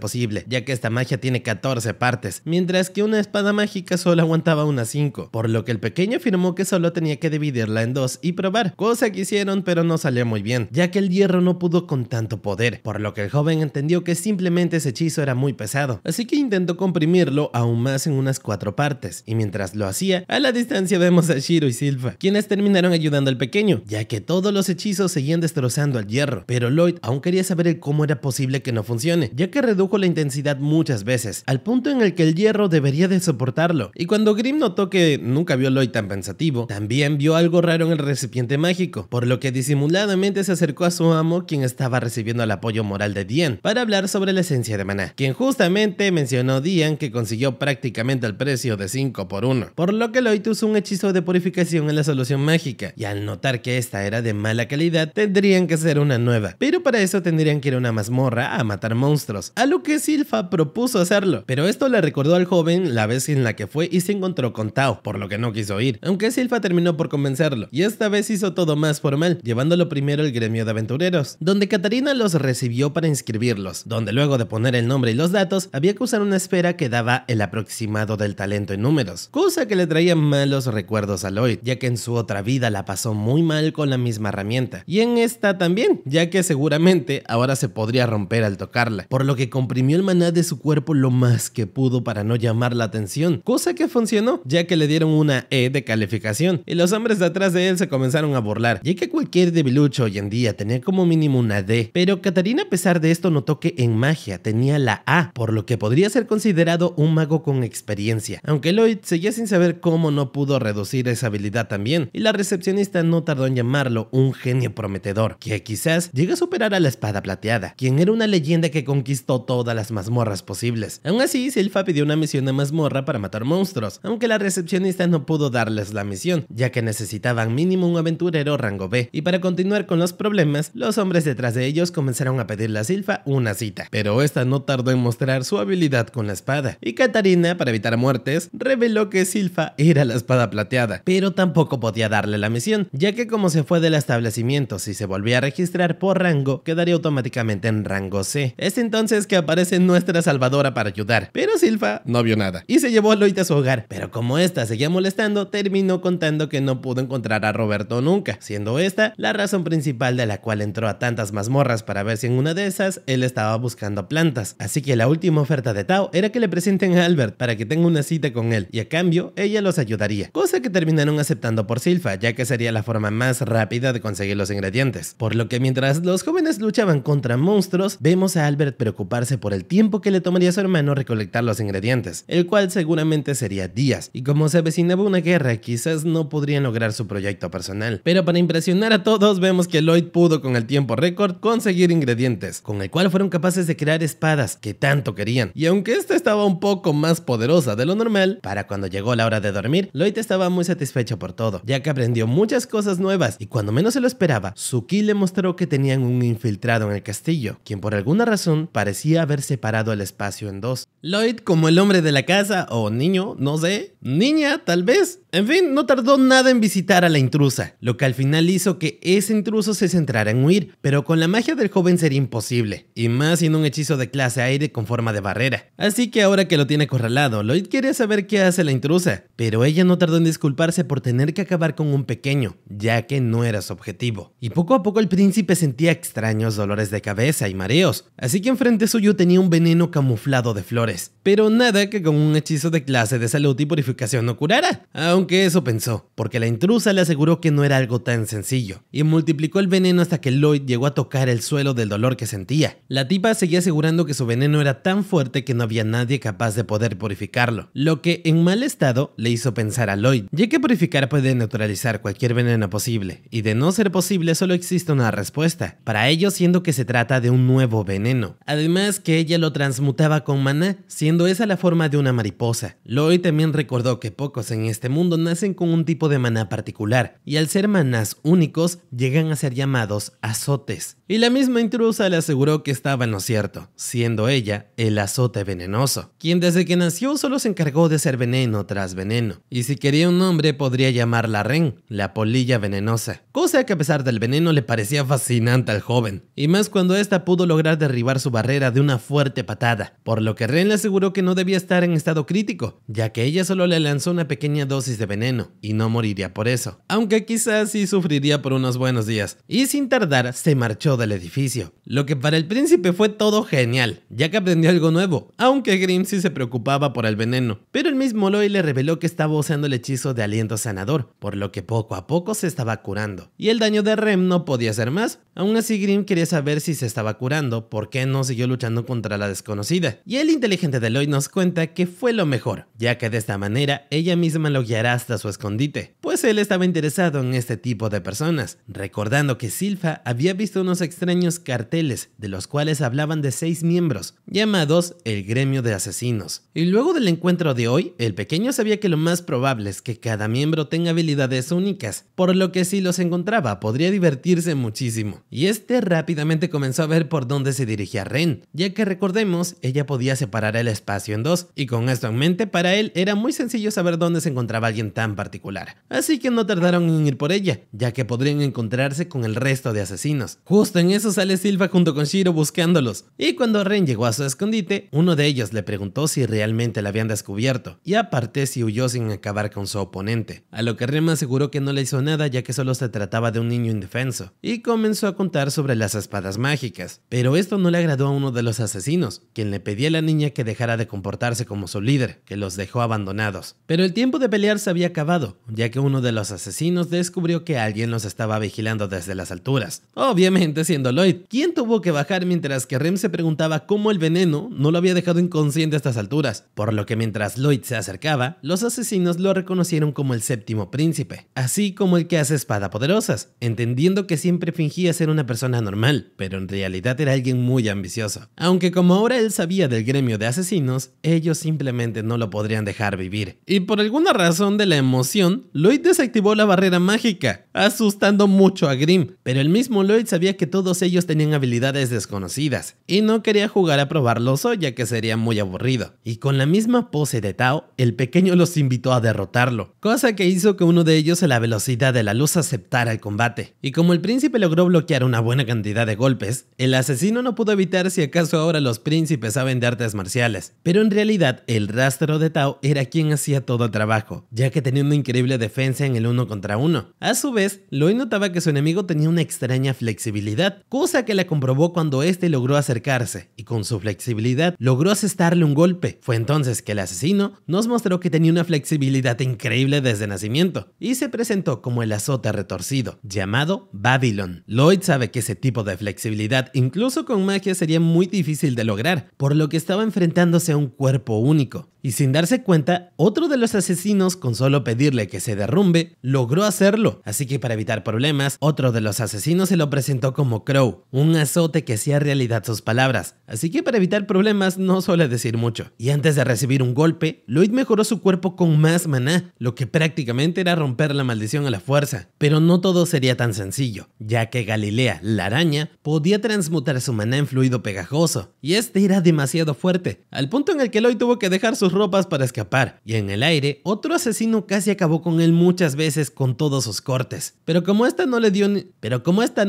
posible, ya que esta magia tiene 14 partes, mientras que una espada mágica solo aguantaba unas 5, por lo que el pequeño afirmó que solo tenía que dividirla en dos y probar, cosa que hicieron pero no salió muy bien, ya que el hierro no pudo con tanto poder, por lo que el joven entendió que simplemente ese hechizo era muy pesado, así que intentó comprimirlo aún más en unas 4 partes, y mientras lo hacía, a la distancia vemos a Shiro y Silpha, quienes terminaron ayudando al pequeño, ya que todos los hechizos seguían destrozando el hierro, pero Lloyd aún quería saber el cómo era posible que no funcione, ya que redujo la intensidad muchas veces, al punto en el que el hierro debería de soportarlo, y cuando Grimm notó que nunca vio a Lloyd tan pensativo, también vio algo raro en el recipiente mágico, por lo que disimuladamente se acercó a su amo, quien estaba recibiendo el apoyo moral de Diane, para hablar sobre la esencia de maná, quien justamente mencionó Diane que consiguió prácticamente el precio de 5 por 1, por lo que Lloyd usó un hechizo de purificación en la solución mágica, y al notar que esta era de mala calidad, tendrían que hacer una nueva, pero para eso tendrían que ir a una mazmorra a matar monstruos, a lo que Silpha propuso hacerlo, pero esto le recordó al joven la vez en la que fue y se encontró con Tao, por lo que no quiso ir, aunque Silpha terminó por convencerlo, y esta vez hizo todo más formal, llevándolo primero al gremio de aventureros, donde Katarina los recibió para inscribirlos, donde luego de poner el nombre y los datos, había que usar una esfera que daba el aproximado del talento en números, cosa que le traía malos recuerdos a Lloyd, ya que en su otra vida la pasó muy mal con la misma herramienta, y en esta también, ya que seguramente ahora se podría romper al tocarla, por lo que comprimió el maná de su cuerpo lo más que pudo para no llamar la atención, cosa que funcionó, ya que le dieron una E de calificación, y los hombres de atrás de él se comenzaron a burlar, ya que cualquier debilucho hoy en día tenía como mínimo una D, pero Katarina a pesar de esto notó que en magia tenía la A, por lo que podría ser considerado un mago con experiencia, aunque Lloyd seguía sin saber cómo no pudo reducir esa habilidad también, y la recepcionista no tardó en llamarlo un genio prometedor, que quizás llegue a superar a la espada plateada, quien era una leyenda que conquistó todas las mazmorras posibles. Aún así, Silpha pidió una misión de mazmorra para matar monstruos, aunque la recepcionista no pudo darles la misión, ya que necesitaban mínimo un aventurero rango B, y para continuar con los problemas, los hombres detrás de ellos comenzaron a pedirle a Silpha una cita, pero esta no tardó en mostrar su habilidad con la espada, y Katarina, para evitar muertes, reveló que Silpha era la espada plateada, pero tampoco podía darle la misión, ya que como se fue del establecimiento, si se volvía a registrar por rango, quedaría automáticamente en rango C. Es entonces que aparece nuestra salvadora para ayudar, pero Silpha no vio nada, y se llevó a Lloyd a su hogar, pero como esta seguía molestando, terminó contando que no pudo encontrar a Roberto nunca, siendo esta la razón principal de la cual entró a tantas mazmorras para ver si en una de esas él estaba buscando plantas, así que la última oferta de Tao era que le presenten a Albert para que tenga una cita con él, y a cambio ella los ayudaría, cosa que terminaron aceptando por Silpha, ya que sería la forma más rápida de conseguir los ingredientes, por lo que mientras los jóvenes luchaban contra monstruos, vemos a Albert preocuparse por el tiempo que le tomaría a su hermano recolectar los ingredientes, el cual seguramente sería días, y como se avecinaba una guerra, quizás no podrían lograr su proyecto personal, pero para impresionar a todos vemos que Lloyd pudo con el tiempo récord conseguir ingredientes, con el cual fueron capaces de crear espadas nuevas que tanto querían. Y aunque esta estaba un poco más poderosa de lo normal, para cuando llegó la hora de dormir, Lloyd estaba muy satisfecho por todo, ya que aprendió muchas cosas nuevas y cuando menos se lo esperaba, Suki le mostró que tenían un infiltrado en el castillo, quien por alguna razón parecía haber separado el espacio en dos. Lloyd, como el hombre de la casa, o niño, no sé, niña tal vez, en fin, no tardó nada en visitar a la intrusa, lo que al final hizo que ese intruso se centrara en huir, pero con la magia del joven sería imposible, y más sin un hechizo de clase aire con forma de barrera. Así que ahora que lo tiene acorralado, Lloyd quiere saber qué hace la intrusa, pero ella no tardó en disculparse por tener que acabar con un pequeño, ya que no era su objetivo. Y poco a poco el príncipe sentía extraños dolores de cabeza y mareos, así que enfrente suyo tenía un veneno camuflado de flores, pero nada que con un hechizo de clase de salud y purificación no curara, aunque eso pensó, porque la intrusa le aseguró que no era algo tan sencillo, y multiplicó el veneno hasta que Lloyd llegó a tocar el suelo del dolor que sentía. La tipa seguía asegurando que su veneno era tan fuerte que no había nadie capaz de poder purificarlo, lo que en mal estado le hizo pensar a Lloyd, ya que purificar puede neutralizar cualquier veneno posible, y de no ser posible solo existe una respuesta, para ello siendo que se trata de un nuevo veneno. Además que ella lo transmutaba con maná, siendo esa la forma de una mariposa. Lloyd también recordó que pocos en este mundo nacen con un tipo de maná particular, y al ser manás únicos, llegan a ser llamados azotes. Y la misma intrusa le aseguró que estaba en lo cierto, siendo ella el azote venenoso, quien desde que nació solo se encargó de ser veneno tras veneno, y si quería un nombre podría llamarla Ren, la polilla venenosa, cosa que a pesar del veneno le parecía fascinante al joven, y más cuando ésta pudo lograr derribar su barrera de una fuerte patada, por lo que Ren le aseguró que no debía estar en estado crítico, ya que ella solo le lanzó una pequeña dosis de veneno, y no moriría por eso, aunque quizás sí sufriría por unos buenos días, y sin tardar se marchó del edificio, lo que para el príncipe fue todo genial, ya que aprendió algo nuevo, aunque Grimm sí se preocupaba por el veneno, pero el mismo Lloyd le reveló que estaba usando el hechizo de aliento sanador, por lo que poco a poco se estaba curando, y el daño de Rem no podía ser más. Aún así Grimm quería saber si se estaba curando, por qué no siguió luchando contra la desconocida, y el inteligente de Lloyd nos cuenta que fue lo mejor, ya que de esta manera ella misma lo guiará hasta su escondite, pues él estaba interesado en este tipo de personas, recordando que Silpha había visto unos extraños carteles de los cuales hablaban de 6 miembros, llamados el gremio de asesinos. Y luego del encuentro de hoy, el pequeño sabía que lo más probable es que cada miembro tenga habilidades únicas, por lo que si los encontraba podría divertirse muchísimo. Y este rápidamente comenzó a ver por dónde se dirigía Ren, ya que recordemos, ella podía separar el espacio en dos, y con esto en mente para él era muy sencillo saber dónde se encontraba alguien tan particular. Así que no tardaron en ir por ella, ya que podrían encontrarse con el resto de asesinos. Justo en eso sale Silpha junto con Shiro buscándolos, y cuando Ren llegó a su escondite, uno de ellos le preguntó si realmente la habían descubierto, y aparte si huyó sin acabar con su oponente, a lo que Ren aseguró que no le hizo nada ya que solo se trataba de un niño indefenso, y comenzó a contar sobre las espadas mágicas, pero esto no le agradó a uno de los asesinos, quien le pedía a la niña que dejara de comportarse como su líder, que los dejó abandonados. Pero el tiempo de pelear se había acabado, ya que uno de los asesinos descubrió que alguien los estaba vigilando desde las alturas, obviamente siendo Lloyd, quien tuvo que bajar mientras que Rem se preguntaba cómo el veneno no lo había dejado inconsciente a estas alturas, por lo que mientras Lloyd se acercaba, los asesinos lo reconocieron como el séptimo príncipe, así como el que hace espada poderosas, entendiendo que siempre fingía ser una persona normal, pero en realidad era alguien muy ambicioso. Aunque como ahora él sabía del gremio de asesinos, ellos simplemente no lo podrían dejar vivir. Y por alguna razón de la emoción, Lloyd desactivó la barrera mágica, asustando mucho a Grimm, pero el mismo Lloyd sabía que todos ellos tenían habilidades desconocidas, y no quería jugar a probarlos hoy ya que sería muy aburrido. Y con la misma pose de Tao, el pequeño los invitó a derrotarlo, cosa que hizo que uno de ellos a la velocidad de la luz aceptara el combate. Y como el príncipe logró bloquear una buena cantidad de golpes, el asesino no pudo evitar si acaso ahora los príncipes saben de artes marciales, pero en realidad el rastro de Tao era quien hacía todo el trabajo, ya que tenía una increíble defensa en el 1 contra 1. A su vez, Lloyd notaba que su enemigo tenía una extraña flexibilidad, cosa que la comprobó cuando este logró acercarse, y con su flexibilidad logró asestarle un golpe. Fue entonces que el asesino nos mostró que tenía una flexibilidad increíble desde nacimiento, y se presentó como el azote retorcido, llamado Babylon. Lloyd sabe que ese tipo de flexibilidad, incluso con magia, sería muy difícil de lograr, por lo que estaba enfrentándose a un cuerpo único, Y sin darse cuenta, otro de los asesinos, con solo pedirle que se derrumbe, logró hacerlo. Así que para evitar problemas, otro de los asesinos se lo presentó como Crow, un azote que hacía realidad sus palabras. Así que para evitar problemas no suele decir mucho. Y antes de recibir un golpe, Lloyd mejoró su cuerpo con más maná, lo que prácticamente era romper la maldición a la fuerza. Pero no todo sería tan sencillo, ya que Galilea, la araña, podía transmutar su maná en fluido pegajoso, y este era demasiado fuerte, al punto en el que Lloyd tuvo que dejar sus ropas para escapar, y en el aire, otro asesino casi acabó con él muchas veces con todos sus cortes. Pero como esta no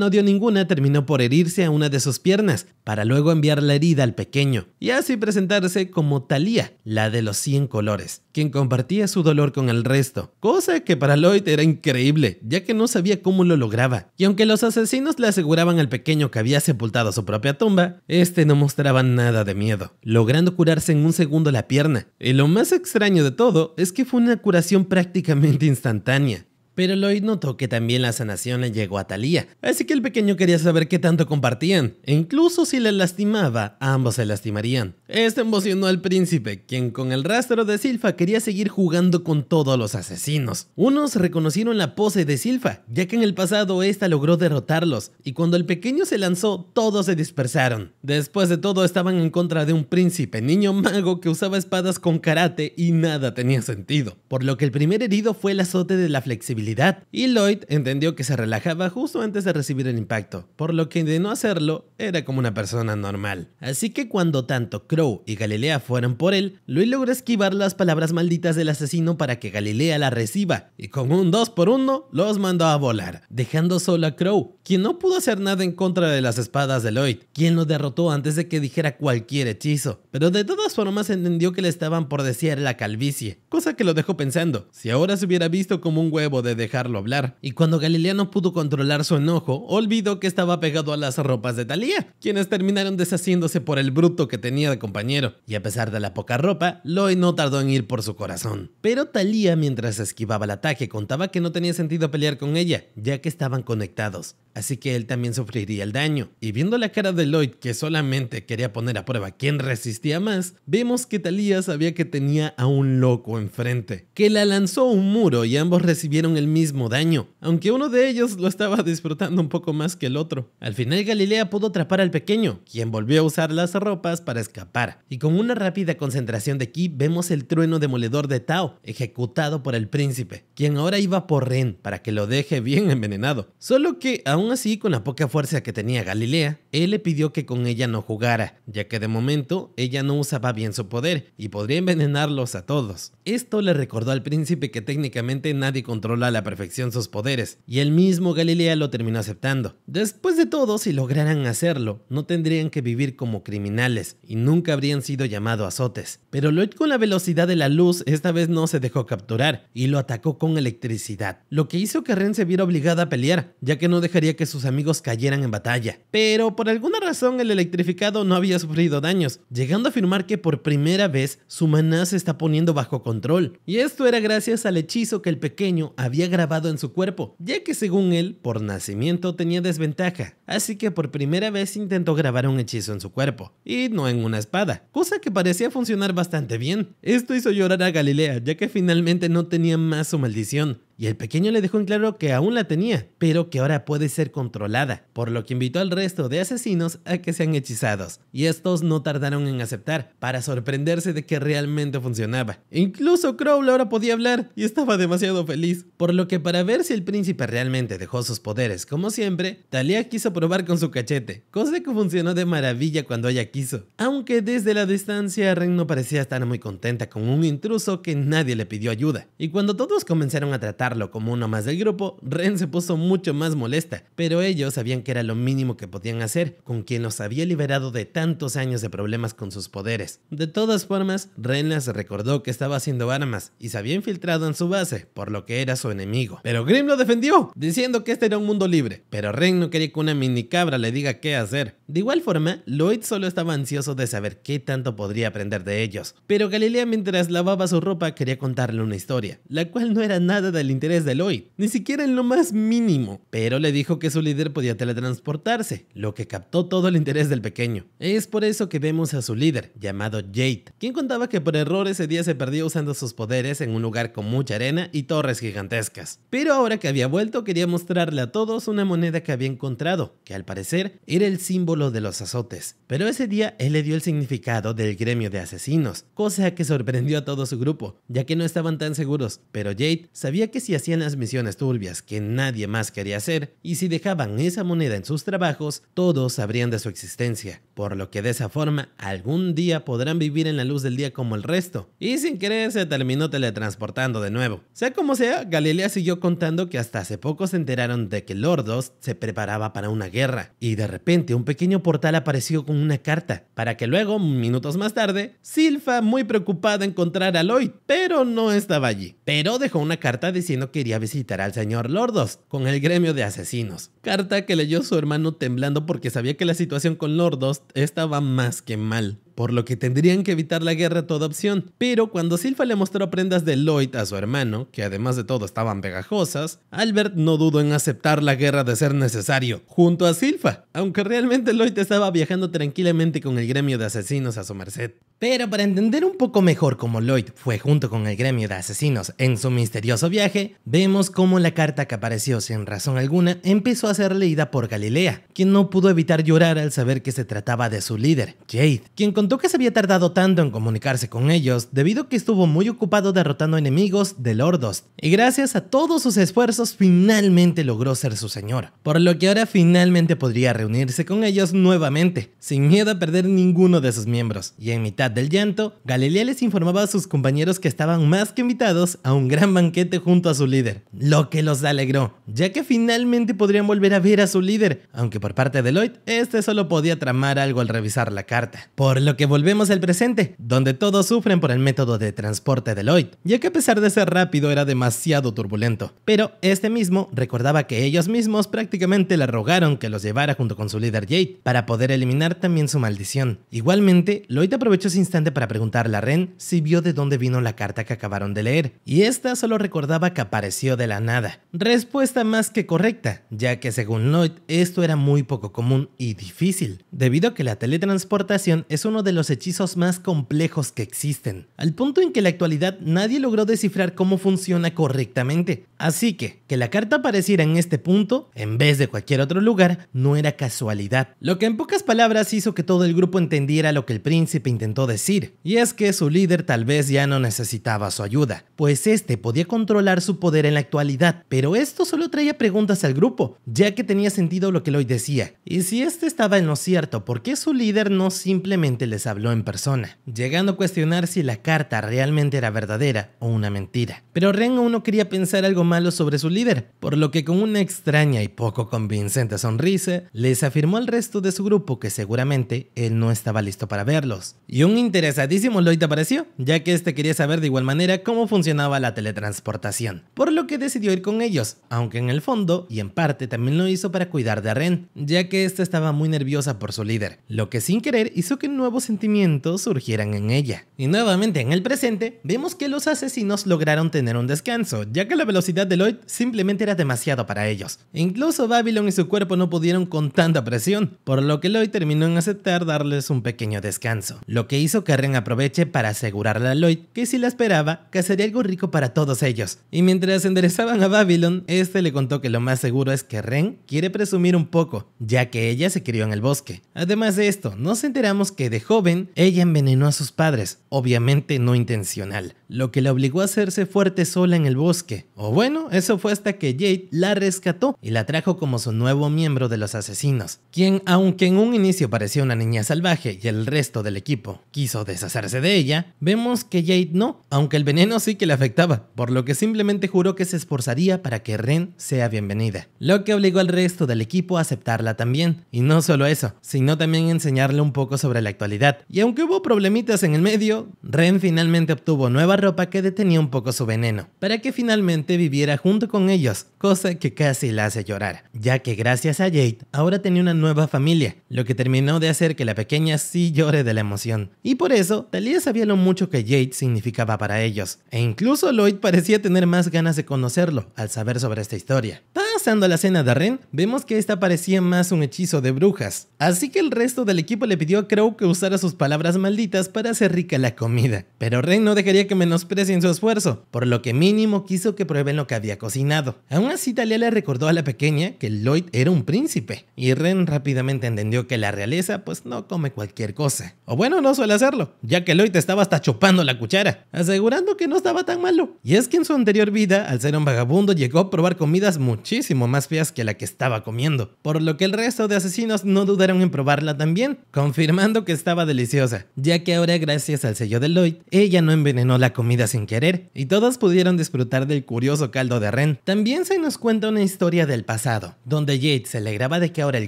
dio ninguna, terminó por herirse a una de sus piernas, para luego enviar la herida al pequeño, y así presentarse como Talia, la de los 100 colores, quien compartía su dolor con el resto, cosa que para Lloyd era increíble, ya que no sabía cómo lo lograba. Y aunque los asesinos le aseguraban al pequeño que había sepultado su propia tumba, este no mostraba nada de miedo, logrando curarse en un segundo la pierna. Y lo más extraño de todo es que fue una curación prácticamente instantánea. Pero Lloyd notó que también la sanación le llegó a Talia, así que el pequeño quería saber qué tanto compartían, e incluso si le lastimaba, ambos se lastimarían. Esto emocionó al príncipe, quien con el rastro de Silpha quería seguir jugando con todos los asesinos. Unos reconocieron la pose de Silpha, ya que en el pasado esta logró derrotarlos, y cuando el pequeño se lanzó, todos se dispersaron. Después de todo, estaban en contra de un príncipe niño mago que usaba espadas con karate y nada tenía sentido, por lo que el primer herido fue el azote de la flexibilidad, y Lloyd entendió que se relajaba justo antes de recibir el impacto, por lo que de no hacerlo, era como una persona normal. Así que cuando tanto Crow y Galilea fueron por él, Lloyd logró esquivar las palabras malditas del asesino para que Galilea la reciba, y con un 2x1 los mandó a volar, dejando solo a Crow, quien no pudo hacer nada en contra de las espadas de Lloyd, quien lo derrotó antes de que dijera cualquier hechizo, pero de todas formas entendió que le estaban por desear la calvicie, cosa que lo dejó pensando, si ahora se hubiera visto como un huevo de dejarlo hablar. Y cuando Galilea no pudo controlar su enojo, olvidó que estaba pegado a las ropas de Talia, quienes terminaron deshaciéndose por el bruto que tenía de compañero. Y a pesar de la poca ropa, Lloyd no tardó en ir por su corazón. Pero Talia, mientras esquivaba el ataque, contaba que no tenía sentido pelear con ella, ya que estaban conectados, así que él también sufriría el daño. Y viendo la cara de Lloyd, que solamente quería poner a prueba quién resistía más, vemos que Talia sabía que tenía a un loco enfrente, que la lanzó a un muro y ambos recibieron el mismo daño, aunque uno de ellos lo estaba disfrutando un poco más que el otro. Al final Galilea pudo atrapar al pequeño, quien volvió a usar las ropas para escapar, y con una rápida concentración de ki vemos el trueno demoledor de Tao, ejecutado por el príncipe, quien ahora iba por Ren para que lo deje bien envenenado. Solo que aún así, con la poca fuerza que tenía Galilea, él le pidió que con ella no jugara, ya que de momento ella no usaba bien su poder y podría envenenarlos a todos. Esto le recordó al príncipe que técnicamente nadie controla a la perfección sus poderes, y el mismo Galilea lo terminó aceptando. Después de todo, si lograran hacerlo, no tendrían que vivir como criminales y nunca habrían sido llamados azotes. Pero Lloyd, con la velocidad de la luz, esta vez no se dejó capturar y lo atacó con electricidad, lo que hizo que Ren se viera obligada a pelear, ya que no dejaría que sus amigos cayeran en batalla. Pero por alguna razón el electrificado no había sufrido daños, llegando a afirmar que por primera vez su maná se está poniendo bajo control, y esto era gracias al hechizo que el pequeño había grabado en su cuerpo, ya que según él, por nacimiento tenía desventaja, así que por primera vez intentó grabar un hechizo en su cuerpo, y no en una espada, cosa que parecía funcionar bastante bien. Esto hizo llorar a Galilea, ya que finalmente no tenía más su maldición, y el pequeño le dejó en claro que aún la tenía, pero que ahora puede ser controlada, por lo que invitó al resto de asesinos a que sean hechizados, y estos no tardaron en aceptar, para sorprenderse de que realmente funcionaba. Incluso Crow ahora podía hablar, y estaba demasiado feliz, por lo que para ver si el príncipe realmente dejó sus poderes como siempre, Talia quiso probar con su cachete, cosa que funcionó de maravilla cuando ella quiso, aunque desde la distancia Ren no parecía estar muy contenta con un intruso que nadie le pidió ayuda, y cuando todos comenzaron a tratar como uno más del grupo, Ren se puso mucho más molesta, pero ellos sabían que era lo mínimo que podían hacer con quien los había liberado de tantos años de problemas con sus poderes. De todas formas, Ren les recordó que estaba haciendo armas y se había infiltrado en su base, por lo que era su enemigo. Pero Grimm lo defendió, diciendo que este era un mundo libre, pero Ren no quería que una mini cabra le diga qué hacer. De igual forma, Lloyd solo estaba ansioso de saber qué tanto podría aprender de ellos, pero Galilea, mientras lavaba su ropa, quería contarle una historia, la cual no era nada del interés de Lloyd, ni siquiera en lo más mínimo, pero le dijo que su líder podía teletransportarse, lo que captó todo el interés del pequeño. Es por eso que vemos a su líder, llamado Jade, quien contaba que por error ese día se perdió usando sus poderes en un lugar con mucha arena y torres gigantescas. Pero ahora que había vuelto quería mostrarle a todos una moneda que había encontrado, que al parecer era el símbolo de los azotes. Pero ese día él le dio el significado del gremio de asesinos, cosa que sorprendió a todo su grupo, ya que no estaban tan seguros, pero Jade sabía que si hacían las misiones turbias que nadie más quería hacer, y si dejaban esa moneda en sus trabajos, todos sabrían de su existencia, por lo que de esa forma algún día podrán vivir en la luz del día como el resto, y sin querer se terminó teletransportando de nuevo. Sea como sea, Galilea siguió contando que hasta hace poco se enteraron de que Lordos se preparaba para una guerra, y de repente un pequeño portal apareció con una carta, para que luego, minutos más tarde, Silpha, muy preocupada, encontrara a Lloyd, pero no estaba allí. Pero dejó una carta diciendo que iría a visitar al señor Lordos con el gremio de asesinos. Carta que leyó su hermano temblando porque sabía que la situación con Lordos estaba más que mal, por lo que tendrían que evitar la guerra a toda opción. Pero cuando Silpha le mostró prendas de Lloyd a su hermano, que además de todo estaban pegajosas, Albert no dudó en aceptar la guerra de ser necesario, junto a Silpha, aunque realmente Lloyd estaba viajando tranquilamente con el gremio de asesinos a su merced. Pero para entender un poco mejor cómo Lloyd fue junto con el gremio de asesinos en su misterioso viaje, vemos cómo la carta que apareció sin razón alguna empezó a ser leída por Galilea, quien no pudo evitar llorar al saber que se trataba de su líder, Jade, quien contó que se había tardado tanto en comunicarse con ellos debido a que estuvo muy ocupado derrotando enemigos de Lordos, y gracias a todos sus esfuerzos finalmente logró ser su señor, por lo que ahora finalmente podría reunirse con ellos nuevamente, sin miedo a perder ninguno de sus miembros. Y en mitad del llanto, Galilea les informaba a sus compañeros que estaban más que invitados a un gran banquete junto a su líder, lo que los alegró, ya que finalmente podrían volver a ver a su líder, aunque por parte de Lloyd, este solo podía tramar algo al revisar la carta. Por lo que volvemos al presente, donde todos sufren por el método de transporte de Lloyd, ya que a pesar de ser rápido era demasiado turbulento, pero este mismo recordaba que ellos mismos prácticamente le rogaron que los llevara junto con su líder Jade, para poder eliminar también su maldición. Igualmente, Lloyd aprovechó ese instante para preguntarle a Ren si vio de dónde vino la carta que acabaron de leer, y esta solo recordaba que apareció de la nada. Respuesta más que correcta, ya que según Lloyd esto era muy poco común y difícil, debido a que la teletransportación es uno de los hechizos más complejos que existen, al punto en que en la actualidad nadie logró descifrar cómo funciona correctamente. Así que la carta apareciera en este punto, en vez de cualquier otro lugar, no era casualidad, lo que en pocas palabras hizo que todo el grupo entendiera lo que el príncipe intentó decir, y es que su líder tal vez ya no necesitaba su ayuda, pues este podía controlar su poder en la actualidad, pero esto solo traía preguntas al grupo, ya que tenía sentido lo que Lloyd decía, y si este estaba en lo cierto, ¿por qué su líder no simplemente les habló en persona? Llegando a cuestionar si la carta realmente era verdadera o una mentira. Pero Ren aún no quería pensar algo malo sobre su líder, por lo que con una extraña y poco convincente sonrisa, les afirmó al resto de su grupo que seguramente él no estaba listo para verlos. Y un interesadísimo Lloyd apareció, ya que este quería saber de igual manera cómo funcionaba la teletransportación, por lo que decidió ir con ellos, aunque en el fondo y en parte también lo hizo para cuidar de Ren, ya que esta estaba muy nerviosa por su líder, lo que sin querer hizo que nuevos sentimientos surgieran en ella. Y nuevamente en el presente, vemos que los asesinos lograron tener un descanso, ya que la velocidad de Lloyd simplemente era demasiado para ellos. Incluso Babylon y su cuerpo no pudieron con tanta presión, por lo que Lloyd terminó en aceptar darles un pequeño descanso, lo que hizo que Ren aproveche para asegurarle a Lloyd que si la esperaba, cazaría algo rico para todos ellos. Y mientras enderezaban a Babylon, este le contó que lo más seguro es que Ren quiere presumir un poco, ya que ella se crió en el bosque. Además de esto, nos enteramos que de joven, ella envenenó a sus padres, obviamente no intencional, lo que la obligó a hacerse fuerte sola en el bosque. O bueno, eso fue hasta que Jade la rescató y la trajo como su nuevo miembro de los asesinos, quien, aunque en un inicio parecía una niña salvaje y el resto del equipo quiso deshacerse de ella, vemos que Jade no, aunque el veneno sí que le afectaba, por lo que simplemente juró que se esforzaría para que Ren sea bienvenida, lo que obligó al resto del equipo a aceptarla también. Y no solo eso, sino también enseñarle un poco sobre la actualidad. Y aunque hubo problemitas en el medio, Ren finalmente obtuvo nueva ropa que detenía un poco su veneno, para que finalmente viviera viviera junto con ellos, cosa que casi la hace llorar, ya que gracias a Jade ahora tenía una nueva familia, lo que terminó de hacer que la pequeña sí llore de la emoción. Y por eso, Talia sabía lo mucho que Jade significaba para ellos, e incluso Lloyd parecía tener más ganas de conocerlo al saber sobre esta historia. Pasando a la cena de Ren, vemos que esta parecía más un hechizo de brujas, así que el resto del equipo le pidió a Crow que usara sus palabras malditas para hacer rica la comida, pero Ren no dejaría que menosprecien su esfuerzo, por lo que mínimo quiso que prueben lo que había cocinado. Aún así, Talia le recordó a la pequeña que Lloyd era un príncipe, y Ren rápidamente entendió que la realeza pues no come cualquier cosa, o bueno, no suele hacerlo, ya que Lloyd estaba hasta chupando la cuchara, asegurando que no estaba tan malo. Y es que en su anterior vida, al ser un vagabundo, llegó a probar comidas muchísimo más feas que la que estaba comiendo, por lo que el resto de asesinos no dudaron en probarla también, confirmando que estaba deliciosa, ya que ahora gracias al sello de Lloyd, ella no envenenó la comida sin querer, y todos pudieron disfrutar del curioso caldo de Ren. También se nos cuenta una historia del pasado, donde Jade se alegraba de que ahora el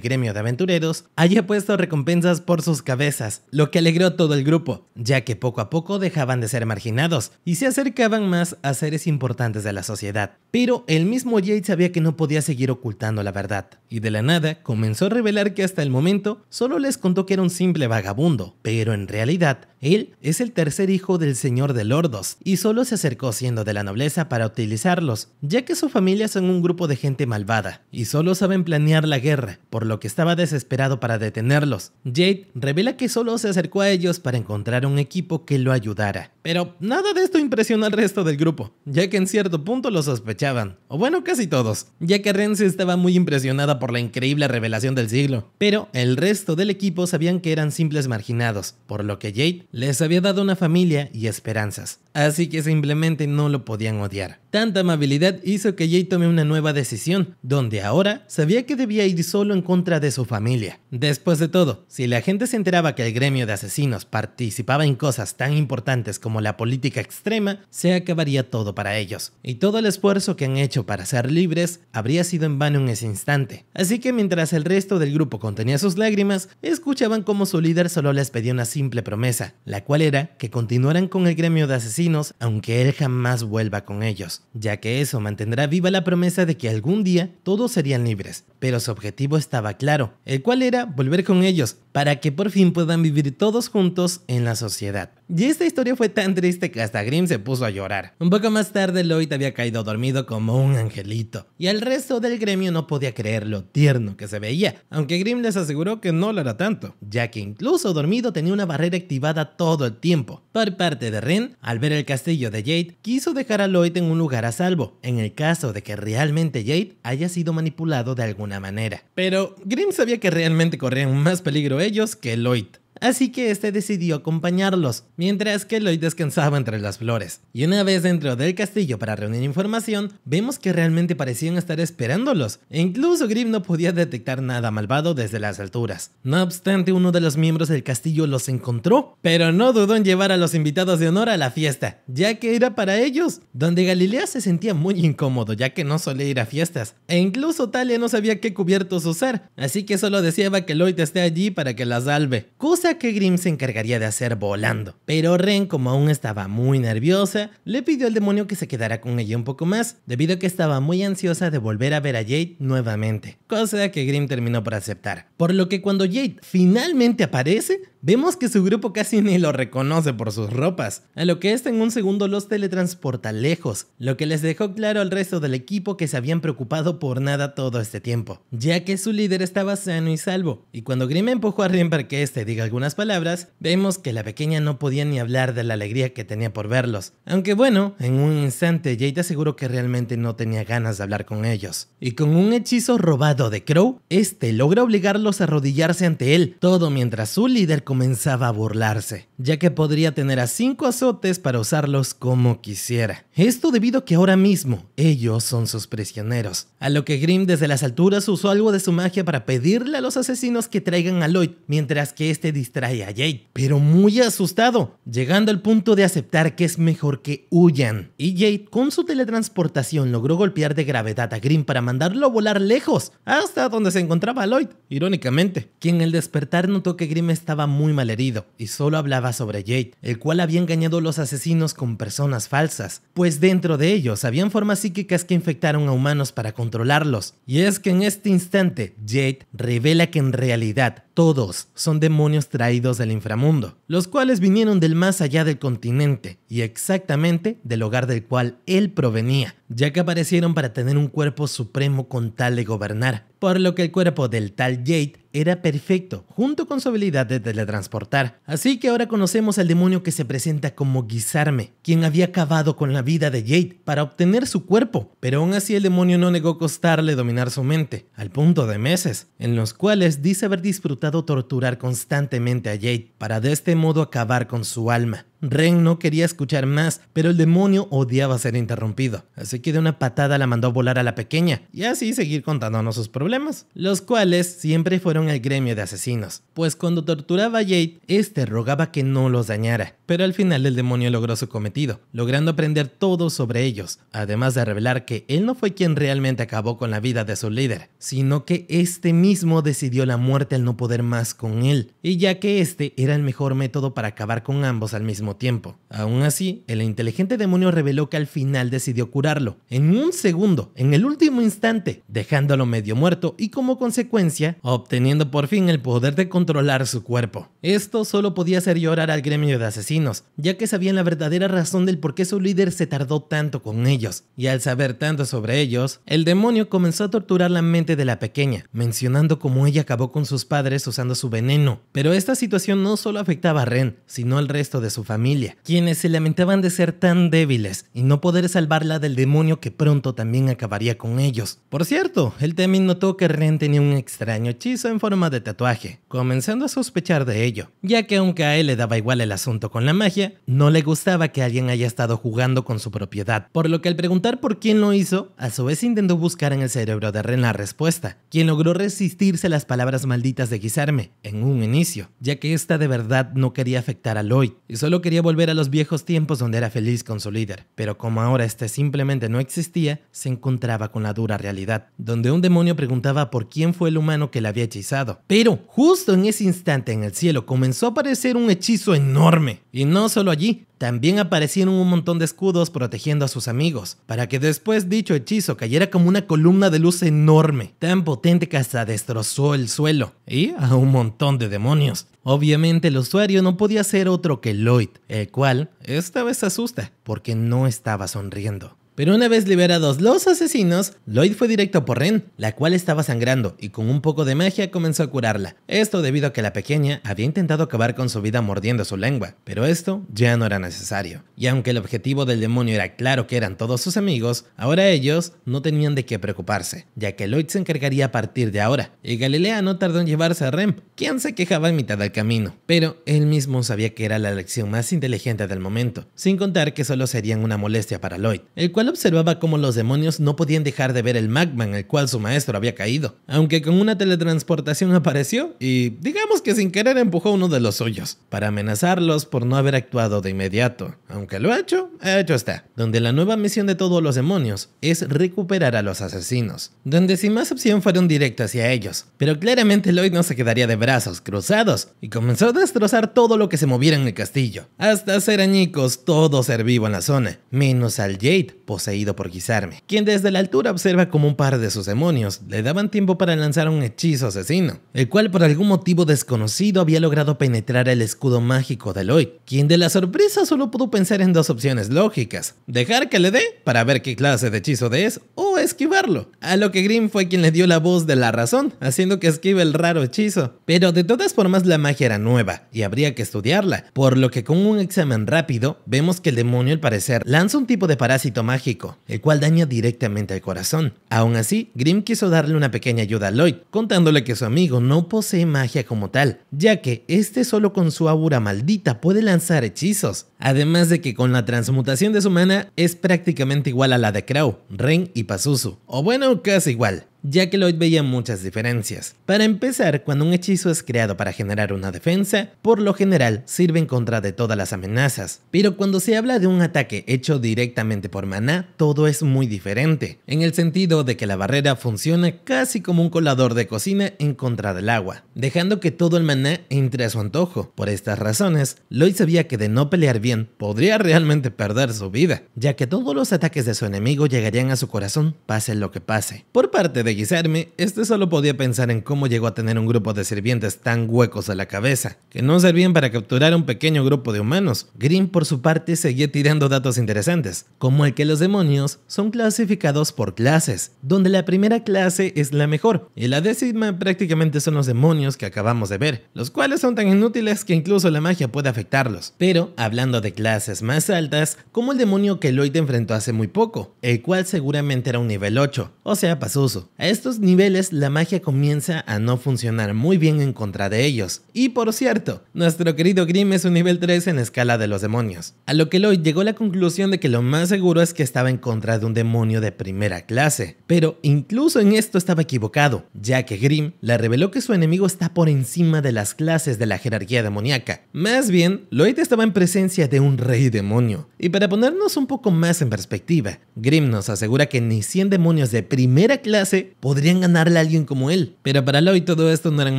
gremio de aventureros haya puesto recompensas por sus cabezas, lo que alegró a todo el grupo, ya que poco a poco dejaban de ser marginados y se acercaban más a seres importantes de la sociedad. Pero el mismo Jade sabía que no podía seguir ocultando la verdad, y de la nada comenzó a revelar que hasta el momento solo les contó que era un simple vagabundo, pero en realidad él es el tercer hijo del señor de Lordos y solo se acercó siendo de la nobleza para utilizarlos, ya que su familia son un grupo de gente malvada y solo saben planear la guerra, por lo que estaba desesperado para detenerlos. Jade revela que solo se acercó a ellos para encontrar un equipo que lo ayudara, pero nada de esto impresionó al resto del grupo, ya que en cierto punto lo sospechaban, o bueno, casi todos, ya que Ren estaba muy impresionada por la increíble revelación del siglo, pero el resto del equipo sabían que eran simples marginados, por lo que Jade les había dado una familia y esperanzas, así que simplemente no lo podían odiar. Tanta amabilidad hizo que Jade tome una nueva decisión, donde ahora sabía que debía ir solo en contra de su familia. Después de todo, si la gente se enteraba que el gremio de asesinos participaba en cosas tan importantes como la política extrema, se acabaría todo para ellos, y todo el esfuerzo que han hecho para ser libres habría sido en vano en ese instante. Así que mientras el resto del grupo contenía sus lágrimas, escuchaban como su líder solo les pedía una simple promesa, la cual era que continuaran con el gremio de asesinos aunque él jamás vuelva con ellos, ya que eso mantendrá viva la promesa de que algún día todos serían libres. Pero su objetivo estaba claro, el cual era volver con ellos, para que por fin puedan vivir todos juntos en la sociedad. Y esta historia fue tan triste que hasta Grimm se puso a llorar. Un poco más tarde Lloyd había caído dormido como un angelito, y el resto del gremio no podía creer lo tierno que se veía, aunque Grimm les aseguró que no lo era tanto, ya que incluso dormido tenía una barrera activada todo el tiempo. Por parte de Ren, al ver el castillo de Jade, quiso dejar a Lloyd en un lugar a salvo, en el caso de que realmente Jade haya sido manipulado de alguna manera. Pero Grimm sabía que realmente corrían más peligro ellos que Lloyd, así que este decidió acompañarlos, mientras que Lloyd descansaba entre las flores. Y una vez dentro del castillo para reunir información, vemos que realmente parecían estar esperándolos, e incluso Grimm no podía detectar nada malvado desde las alturas. No obstante, uno de los miembros del castillo los encontró, pero no dudó en llevar a los invitados de honor a la fiesta, ya que era para ellos, donde Galilea se sentía muy incómodo, ya que no solía ir a fiestas, e incluso Talia no sabía qué cubiertos usar, así que solo deseaba que Lloyd esté allí para que la salve, cosa que Grimm se encargaría de hacer volando. Pero Ren, como aún estaba muy nerviosa, le pidió al demonio que se quedara con ella un poco más, debido a que estaba muy ansiosa de volver a ver a Jade nuevamente, cosa que Grimm terminó por aceptar. Por lo que cuando Jade finalmente aparece, vemos que su grupo casi ni lo reconoce por sus ropas, a lo que este en un segundo los teletransporta lejos, lo que les dejó claro al resto del equipo que se habían preocupado por nada todo este tiempo, ya que su líder estaba sano y salvo. Y cuando Grimm empujó a Ren para que este diga algunas palabras, vemos que la pequeña no podía ni hablar de la alegría que tenía por verlos, aunque bueno, en un instante Jade aseguró que realmente no tenía ganas de hablar con ellos, y con un hechizo robado de Crow, este logra obligarlos a arrodillarse ante él, todo mientras su líder comenzaba a burlarse, ya que podría tener a 5 azotes para usarlos como quisiera. Esto debido a que ahora mismo ellos son sus prisioneros, a lo que Grimm desde las alturas usó algo de su magia para pedirle a los asesinos que traigan a Lloyd, mientras que este distrae a Jade, pero muy asustado, llegando al punto de aceptar que es mejor que huyan. Y Jade con su teletransportación logró golpear de gravedad a Grimm para mandarlo a volar lejos, hasta donde se encontraba Lloyd, irónicamente, quien al despertar notó que Grimm estaba muy muy malherido y solo hablaba sobre Jade, el cual había engañado a los asesinos con personas falsas, pues dentro de ellos habían formas psíquicas que infectaron a humanos para controlarlos. Y es que en este instante, Jade revela que en realidad todos son demonios traídos del inframundo, los cuales vinieron del más allá del continente y exactamente del hogar del cual él provenía, ya que aparecieron para tener un cuerpo supremo con tal de gobernar, por lo que el cuerpo del tal Jade era perfecto, junto con su habilidad de teletransportar. Así que ahora conocemos al demonio que se presenta como Gizarme, quien había acabado con la vida de Jade para obtener su cuerpo, pero aún así el demonio no negó costarle dominar su mente, al punto de meses, en los cuales dice haber disfrutado torturar constantemente a Jade, para de este modo acabar con su alma. Ren no quería escuchar más, pero el demonio odiaba ser interrumpido, así que de una patada la mandó a volar a la pequeña y así seguir contándonos sus problemas, los cuales siempre fueron el gremio de asesinos, pues cuando torturaba a Jade, este rogaba que no los dañara, pero al final el demonio logró su cometido, logrando aprender todo sobre ellos, además de revelar que él no fue quien realmente acabó con la vida de su líder, sino que este mismo decidió la muerte al no poder más con él, y ya que este era el mejor método para acabar con ambos al mismo tiempo. Aún así, el inteligente demonio reveló que al final decidió curarlo, en un segundo, en el último instante, dejándolo medio muerto y como consecuencia, obteniendo por fin el poder de controlar su cuerpo. Esto solo podía hacer llorar al gremio de asesinos, ya que sabían la verdadera razón del por qué su líder se tardó tanto con ellos, y al saber tanto sobre ellos, el demonio comenzó a torturar la mente de la pequeña, mencionando cómo ella acabó con sus padres usando su veneno. Pero esta situación no solo afectaba a Ren, sino al resto de su familia, quienes se lamentaban de ser tan débiles y no poder salvarla del demonio que pronto también acabaría con ellos. Por cierto, él también notó que Ren tenía un extraño hechizo en forma de tatuaje, comenzando a sospechar de ello, ya que aunque a él le daba igual el asunto con la magia, no le gustaba que alguien haya estado jugando con su propiedad, por lo que al preguntar por quién lo hizo, a su vez intentó buscar en el cerebro de Ren la respuesta, quien logró resistirse a las palabras malditas de Gizarme en un inicio, ya que esta de verdad no quería afectar a Lloyd y solo quería volver a los viejos tiempos donde era feliz con su líder, pero como ahora este simplemente no existía, se encontraba con la dura realidad, donde un demonio preguntaba por quién fue el humano que la había hechizado. Pero justo en ese instante en el cielo comenzó a aparecer un hechizo enorme, y no solo allí, también aparecieron un montón de escudos protegiendo a sus amigos, para que después dicho hechizo cayera como una columna de luz enorme, tan potente que hasta destrozó el suelo, y a un montón de demonios. Obviamente el usuario no podía ser otro que Lloyd, el cual esta vez se asusta, porque no estaba sonriendo. Pero una vez liberados los asesinos, Lloyd fue directo por Ren, la cual estaba sangrando y con un poco de magia comenzó a curarla. Esto debido a que la pequeña había intentado acabar con su vida mordiendo su lengua, pero esto ya no era necesario. Y aunque el objetivo del demonio era claro que eran todos sus amigos, ahora ellos no tenían de qué preocuparse, ya que Lloyd se encargaría a partir de ahora. Y Galilea no tardó en llevarse a Rem, quien se quejaba en mitad del camino, pero él mismo sabía que era la elección más inteligente del momento, sin contar que solo serían una molestia para Lloyd, el cual observaba cómo los demonios no podían dejar de ver el magma en el cual su maestro había caído, aunque con una teletransportación apareció y digamos que sin querer empujó a uno de los suyos, para amenazarlos por no haber actuado de inmediato, aunque lo hecho está, donde la nueva misión de todos los demonios es recuperar a los asesinos, donde sin más opción fueron directo hacia ellos, pero claramente Lloyd no se quedaría de brazos cruzados y comenzó a destrozar todo lo que se moviera en el castillo, hasta hacer añicos todo ser vivo en la zona, menos al Jade, poseído por Gizarme, quien desde la altura observa como un par de sus demonios le daban tiempo para lanzar un hechizo asesino, el cual por algún motivo desconocido había logrado penetrar el escudo mágico de Lloyd, quien de la sorpresa solo pudo pensar en dos opciones lógicas: dejar que le dé para ver qué clase de hechizo es o esquivarlo, a lo que Grimm fue quien le dio la voz de la razón, haciendo que esquive el raro hechizo. Pero de todas formas la magia era nueva y habría que estudiarla, por lo que con un examen rápido vemos que el demonio al parecer lanza un tipo de parásito mágico, el cual daña directamente al corazón. Aún así, Grimm quiso darle una pequeña ayuda a Lloyd, contándole que su amigo no posee magia como tal, ya que este solo con su aura maldita puede lanzar hechizos, además de que con la transmutación de su mana es prácticamente igual a la de Crow, Ren y Pazuzu, o bueno, casi igual. ya que Lloyd veía muchas diferencias. Para empezar, cuando un hechizo es creado para generar una defensa, por lo general sirve en contra de todas las amenazas, pero cuando se habla de un ataque hecho directamente por maná, todo es muy diferente, en el sentido de que la barrera funciona casi como un colador de cocina en contra del agua, dejando que todo el maná entre a su antojo. Por estas razones, Lloyd sabía que de no pelear bien, podría realmente perder su vida, ya que todos los ataques de su enemigo llegarían a su corazón, pase lo que pase. Por parte de Guillerme, este solo podía pensar en cómo llegó a tener un grupo de sirvientes tan huecos a la cabeza, que no servían para capturar a un pequeño grupo de humanos. Grimm, por su parte, seguía tirando datos interesantes, como el que los demonios son clasificados por clases, donde la primera clase es la mejor, y la décima prácticamente son los demonios que acabamos de ver, los cuales son tan inútiles que incluso la magia puede afectarlos. Pero, hablando de clases más altas, como el demonio que Lloyd enfrentó hace muy poco, el cual seguramente era un nivel 8, o sea, Pazuzu. A estos niveles la magia comienza a no funcionar muy bien en contra de ellos. Y por cierto, nuestro querido Grimm es un nivel 3 en la escala de los demonios. A lo que Lloyd llegó a la conclusión de que lo más seguro es que estaba en contra de un demonio de primera clase. Pero incluso en esto estaba equivocado, ya que Grimm le reveló que su enemigo está por encima de las clases de la jerarquía demoníaca. Más bien, Lloyd estaba en presencia de un rey demonio. Y para ponernos un poco más en perspectiva, Grimm nos asegura que ni 100 demonios de primera clase podrían ganarle a alguien como él. Pero para Lloyd todo esto no eran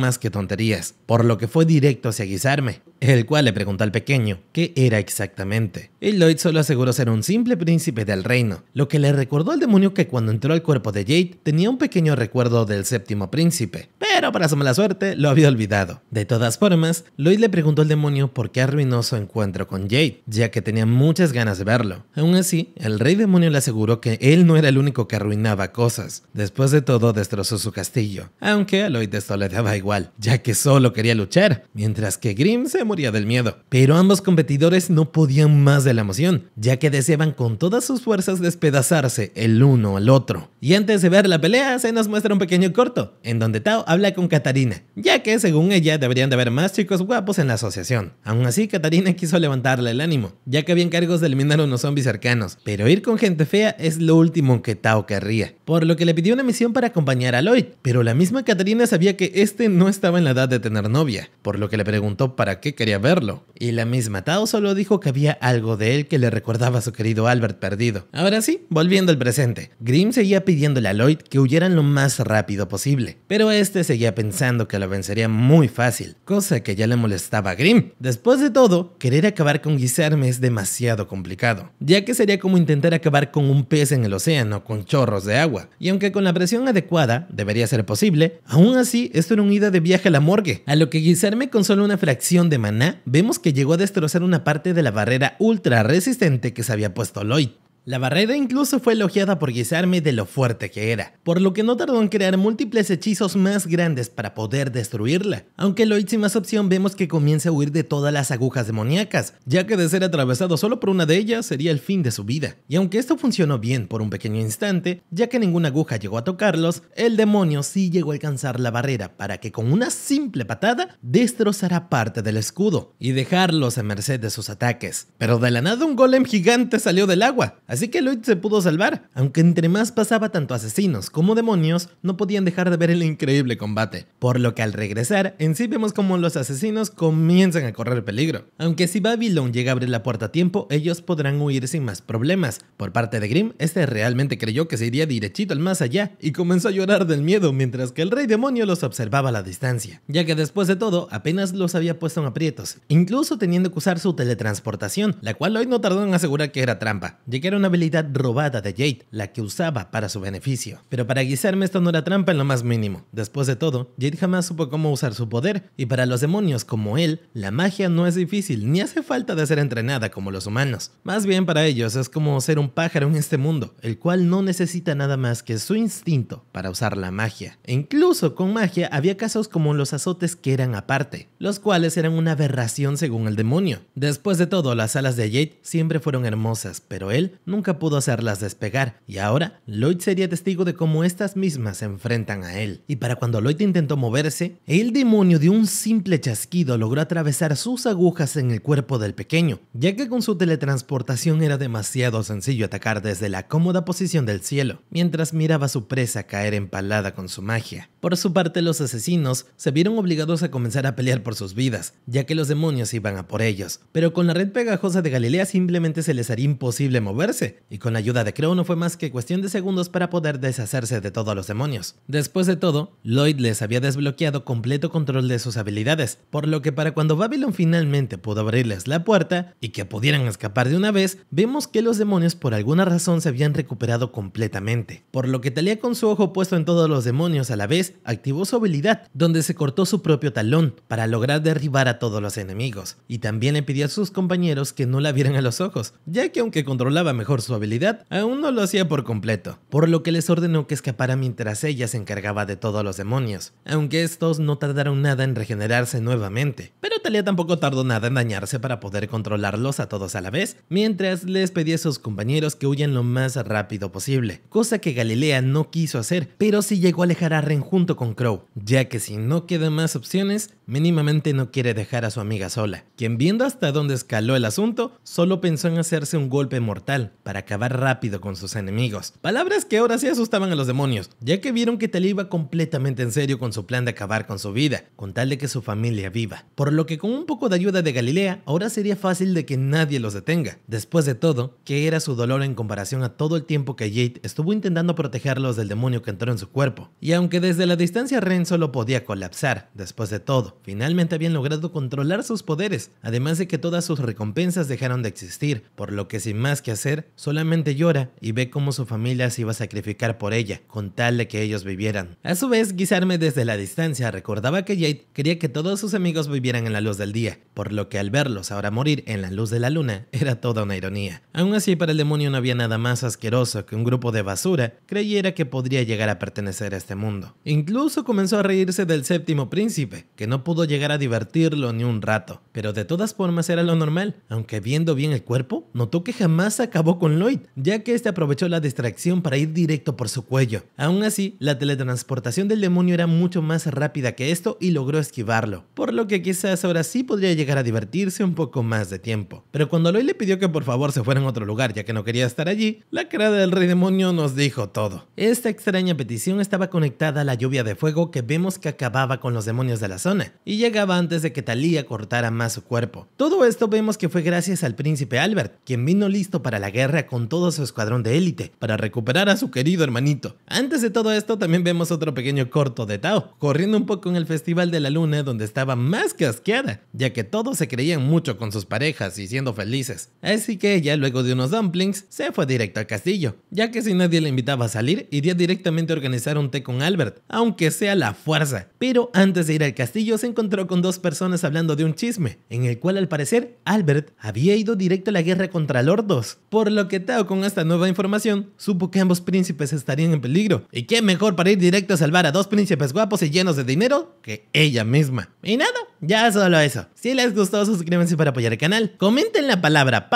más que tonterías, por lo que fue directo hacia Guillerme, el cual le preguntó al pequeño qué era exactamente. Y Lloyd solo aseguró ser un simple príncipe del reino, lo que le recordó al demonio que cuando entró al cuerpo de Jade tenía un pequeño recuerdo del séptimo príncipe, pero para su mala suerte lo había olvidado. De todas formas, Lloyd le preguntó al demonio por qué arruinó su encuentro con Jade, ya que tenía muchas ganas de verlo. Aún así, el rey demonio le aseguró que él no era el único que arruinaba cosas. Después de todo, destrozó su castillo, aunque a Lloyd esto le daba igual, ya que solo quería luchar, mientras que Grimm se moría del miedo. Pero ambos competidores no podían más de la emoción, ya que deseaban con todas sus fuerzas despedazarse el uno al otro. Y antes de ver la pelea, se nos muestra un pequeño corto, en donde Tao habla con Katarina, ya que según ella deberían de haber más chicos guapos en la asociación. Aún así, Katarina quiso levantarle el ánimo, ya que había encargos de eliminar a unos zombies cercanos, pero ir con gente fea es lo último que Tao querría, por lo que le pidió una misión para acompañar a Lloyd, pero la misma Katarina sabía que este no estaba en la edad de tener novia, por lo que le preguntó para qué quería verlo, y la misma Tao solo dijo que había algo de él que le recordaba a su querido Albert perdido. Ahora sí, volviendo al presente, Grimm seguía pidiéndole a Lloyd que huyeran lo más rápido posible, pero este seguía pensando que lo vencería muy fácil, cosa que ya le molestaba a Grimm. Después de todo, querer acabar con Guillerme es demasiado complicado, ya que sería como intentar acabar con un pez en el océano con chorros de agua, y aunque con la presión adecuada debería ser posible, aún así esto era un ida de viaje a la morgue, a lo que Guillerme con solo una fracción de maná vemos que llegó a destrozar una parte de la barrera ultra resistente que se había puesto Lloyd. La barrera incluso fue elogiada por Guillerme de lo fuerte que era, por lo que no tardó en crear múltiples hechizos más grandes para poder destruirla. Aunque Lloyd sin más opción vemos que comienza a huir de todas las agujas demoníacas, ya que de ser atravesado solo por una de ellas sería el fin de su vida. Y aunque esto funcionó bien por un pequeño instante, ya que ninguna aguja llegó a tocarlos, el demonio sí llegó a alcanzar la barrera para que con una simple patada destrozara parte del escudo y dejarlos a merced de sus ataques. Pero de la nada un golem gigante salió del agua, así que Lloyd se pudo salvar, aunque entre más pasaba tanto asesinos como demonios no podían dejar de ver el increíble combate, por lo que al regresar en sí vemos como los asesinos comienzan a correr peligro, aunque si Babylon llega a abrir la puerta a tiempo ellos podrán huir sin más problemas. Por parte de Grimm, este realmente creyó que se iría derechito al más allá y comenzó a llorar del miedo mientras que el rey demonio los observaba a la distancia, ya que después de todo apenas los había puesto en aprietos, incluso teniendo que usar su teletransportación, la cual Lloyd no tardó en asegurar que era trampa, ya que era una habilidad robada de Jade, la que usaba para su beneficio. Pero para Guillerme esto no era trampa en lo más mínimo. Después de todo, Jade jamás supo cómo usar su poder, y para los demonios como él, la magia no es difícil ni hace falta de ser entrenada como los humanos. Más bien para ellos es como ser un pájaro en este mundo, el cual no necesita nada más que su instinto para usar la magia. E incluso con magia había casos como los azotes que eran aparte, los cuales eran una aberración según el demonio. Después de todo, las alas de Jade siempre fueron hermosas, pero él no nunca pudo hacerlas despegar, y ahora Lloyd sería testigo de cómo estas mismas se enfrentan a él. Y para cuando Lloyd intentó moverse, el demonio de un simple chasquido logró atravesar sus agujas en el cuerpo del pequeño, ya que con su teletransportación era demasiado sencillo atacar desde la cómoda posición del cielo, mientras miraba a su presa caer empalada con su magia. Por su parte, los asesinos se vieron obligados a comenzar a pelear por sus vidas, ya que los demonios iban a por ellos, pero con la red pegajosa de Galilea simplemente se les haría imposible moverse, y con la ayuda de Crow no fue más que cuestión de segundos para poder deshacerse de todos los demonios. Después de todo, Lloyd les había desbloqueado completo control de sus habilidades, por lo que para cuando Babylon finalmente pudo abrirles la puerta y que pudieran escapar de una vez, vemos que los demonios por alguna razón se habían recuperado completamente, por lo que Talia, con su ojo puesto en todos los demonios a la vez, activó su habilidad, donde se cortó su propio talón para lograr derribar a todos los enemigos, y también le pidió a sus compañeros que no la vieran a los ojos, ya que aunque controlaba mejor su habilidad, aún no lo hacía por completo, por lo que les ordenó que escapara mientras ella se encargaba de todos los demonios, aunque estos no tardaron nada en regenerarse nuevamente, pero Talia tampoco tardó nada en dañarse para poder controlarlos a todos a la vez, mientras les pedía a sus compañeros que huyan lo más rápido posible, cosa que Galilea no quiso hacer, pero sí llegó a alejar a Ren junto con Crow, ya que si no quedan más opciones, mínimamente no quiere dejar a su amiga sola, quien viendo hasta dónde escaló el asunto, solo pensó en hacerse un golpe mortal para acabar rápido con sus enemigos. Palabras que ahora sí asustaban a los demonios, ya que vieron que Talia iba completamente en serio con su plan de acabar con su vida, con tal de que su familia viva, por lo que con un poco de ayuda de Galilea, ahora sería fácil de que nadie los detenga. Después de todo, ¿qué era su dolor en comparación a todo el tiempo que Jade estuvo intentando protegerlos del demonio que entró en su cuerpo? Y aunque desde la distancia Ren solo podía colapsar, después de todo, finalmente habían logrado controlar sus poderes, además de que todas sus recompensas dejaron de existir, por lo que sin más que hacer, solamente llora y ve cómo su familia se iba a sacrificar por ella, con tal de que ellos vivieran. A su vez, Guisarme desde la distancia recordaba que Jade quería que todos sus amigos vivieran en la luz del día, por lo que al verlos ahora morir en la luz de la luna era toda una ironía. Aún así, para el demonio no había nada más asqueroso que un grupo de basura creyera que podría llegar a pertenecer a este mundo. Incluso comenzó a reírse del séptimo príncipe, que no pudo llegar a divertirlo ni un rato, pero de todas formas era lo normal, aunque viendo bien el cuerpo, notó que jamás acabó con Lloyd, ya que este aprovechó la distracción para ir directo por su cuello. Aún así, la teletransportación del demonio era mucho más rápida que esto y logró esquivarlo, por lo que quizás ahora sí podría llegar a divertirse un poco más de tiempo. Pero cuando Lloyd le pidió que por favor se fuera a otro lugar ya que no quería estar allí, la cara del rey demonio nos dijo todo. Esta extraña petición estaba conectada a la lluvia de fuego que vemos que acababa con los demonios de la zona, y llegaba antes de que Talia cortara más su cuerpo. Todo esto vemos que fue gracias al príncipe Albert, quien vino listo para la guerra con todo su escuadrón de élite, para recuperar a su querido hermanito. Antes de todo esto también vemos otro pequeño corto de Tao, corriendo un poco en el Festival de la Luna, donde estaba más que asqueada, ya que todos se creían mucho con sus parejas y siendo felices. Así que ella, luego de unos dumplings, se fue directo al castillo, ya que si nadie le invitaba a salir, iría directamente a organizar un té con Albert, aunque sea a la fuerza. Pero antes de ir al castillo se encontró con dos personas hablando de un chisme, en el cual al parecer Albert había ido directo a la guerra contra Lordos, por lo que Tao, con esta nueva información, supo que ambos príncipes estarían en peligro, y qué mejor para ir directo a salvar a dos príncipes guapos y llenos de dinero que ella misma. Y nada, ya solo eso. Si les gustó, suscríbanse para apoyar el canal, comenten la palabra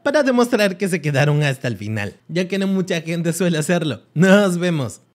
para demostrar que se quedaron hasta el final, ya que no mucha gente suele hacerlo. Nos vemos.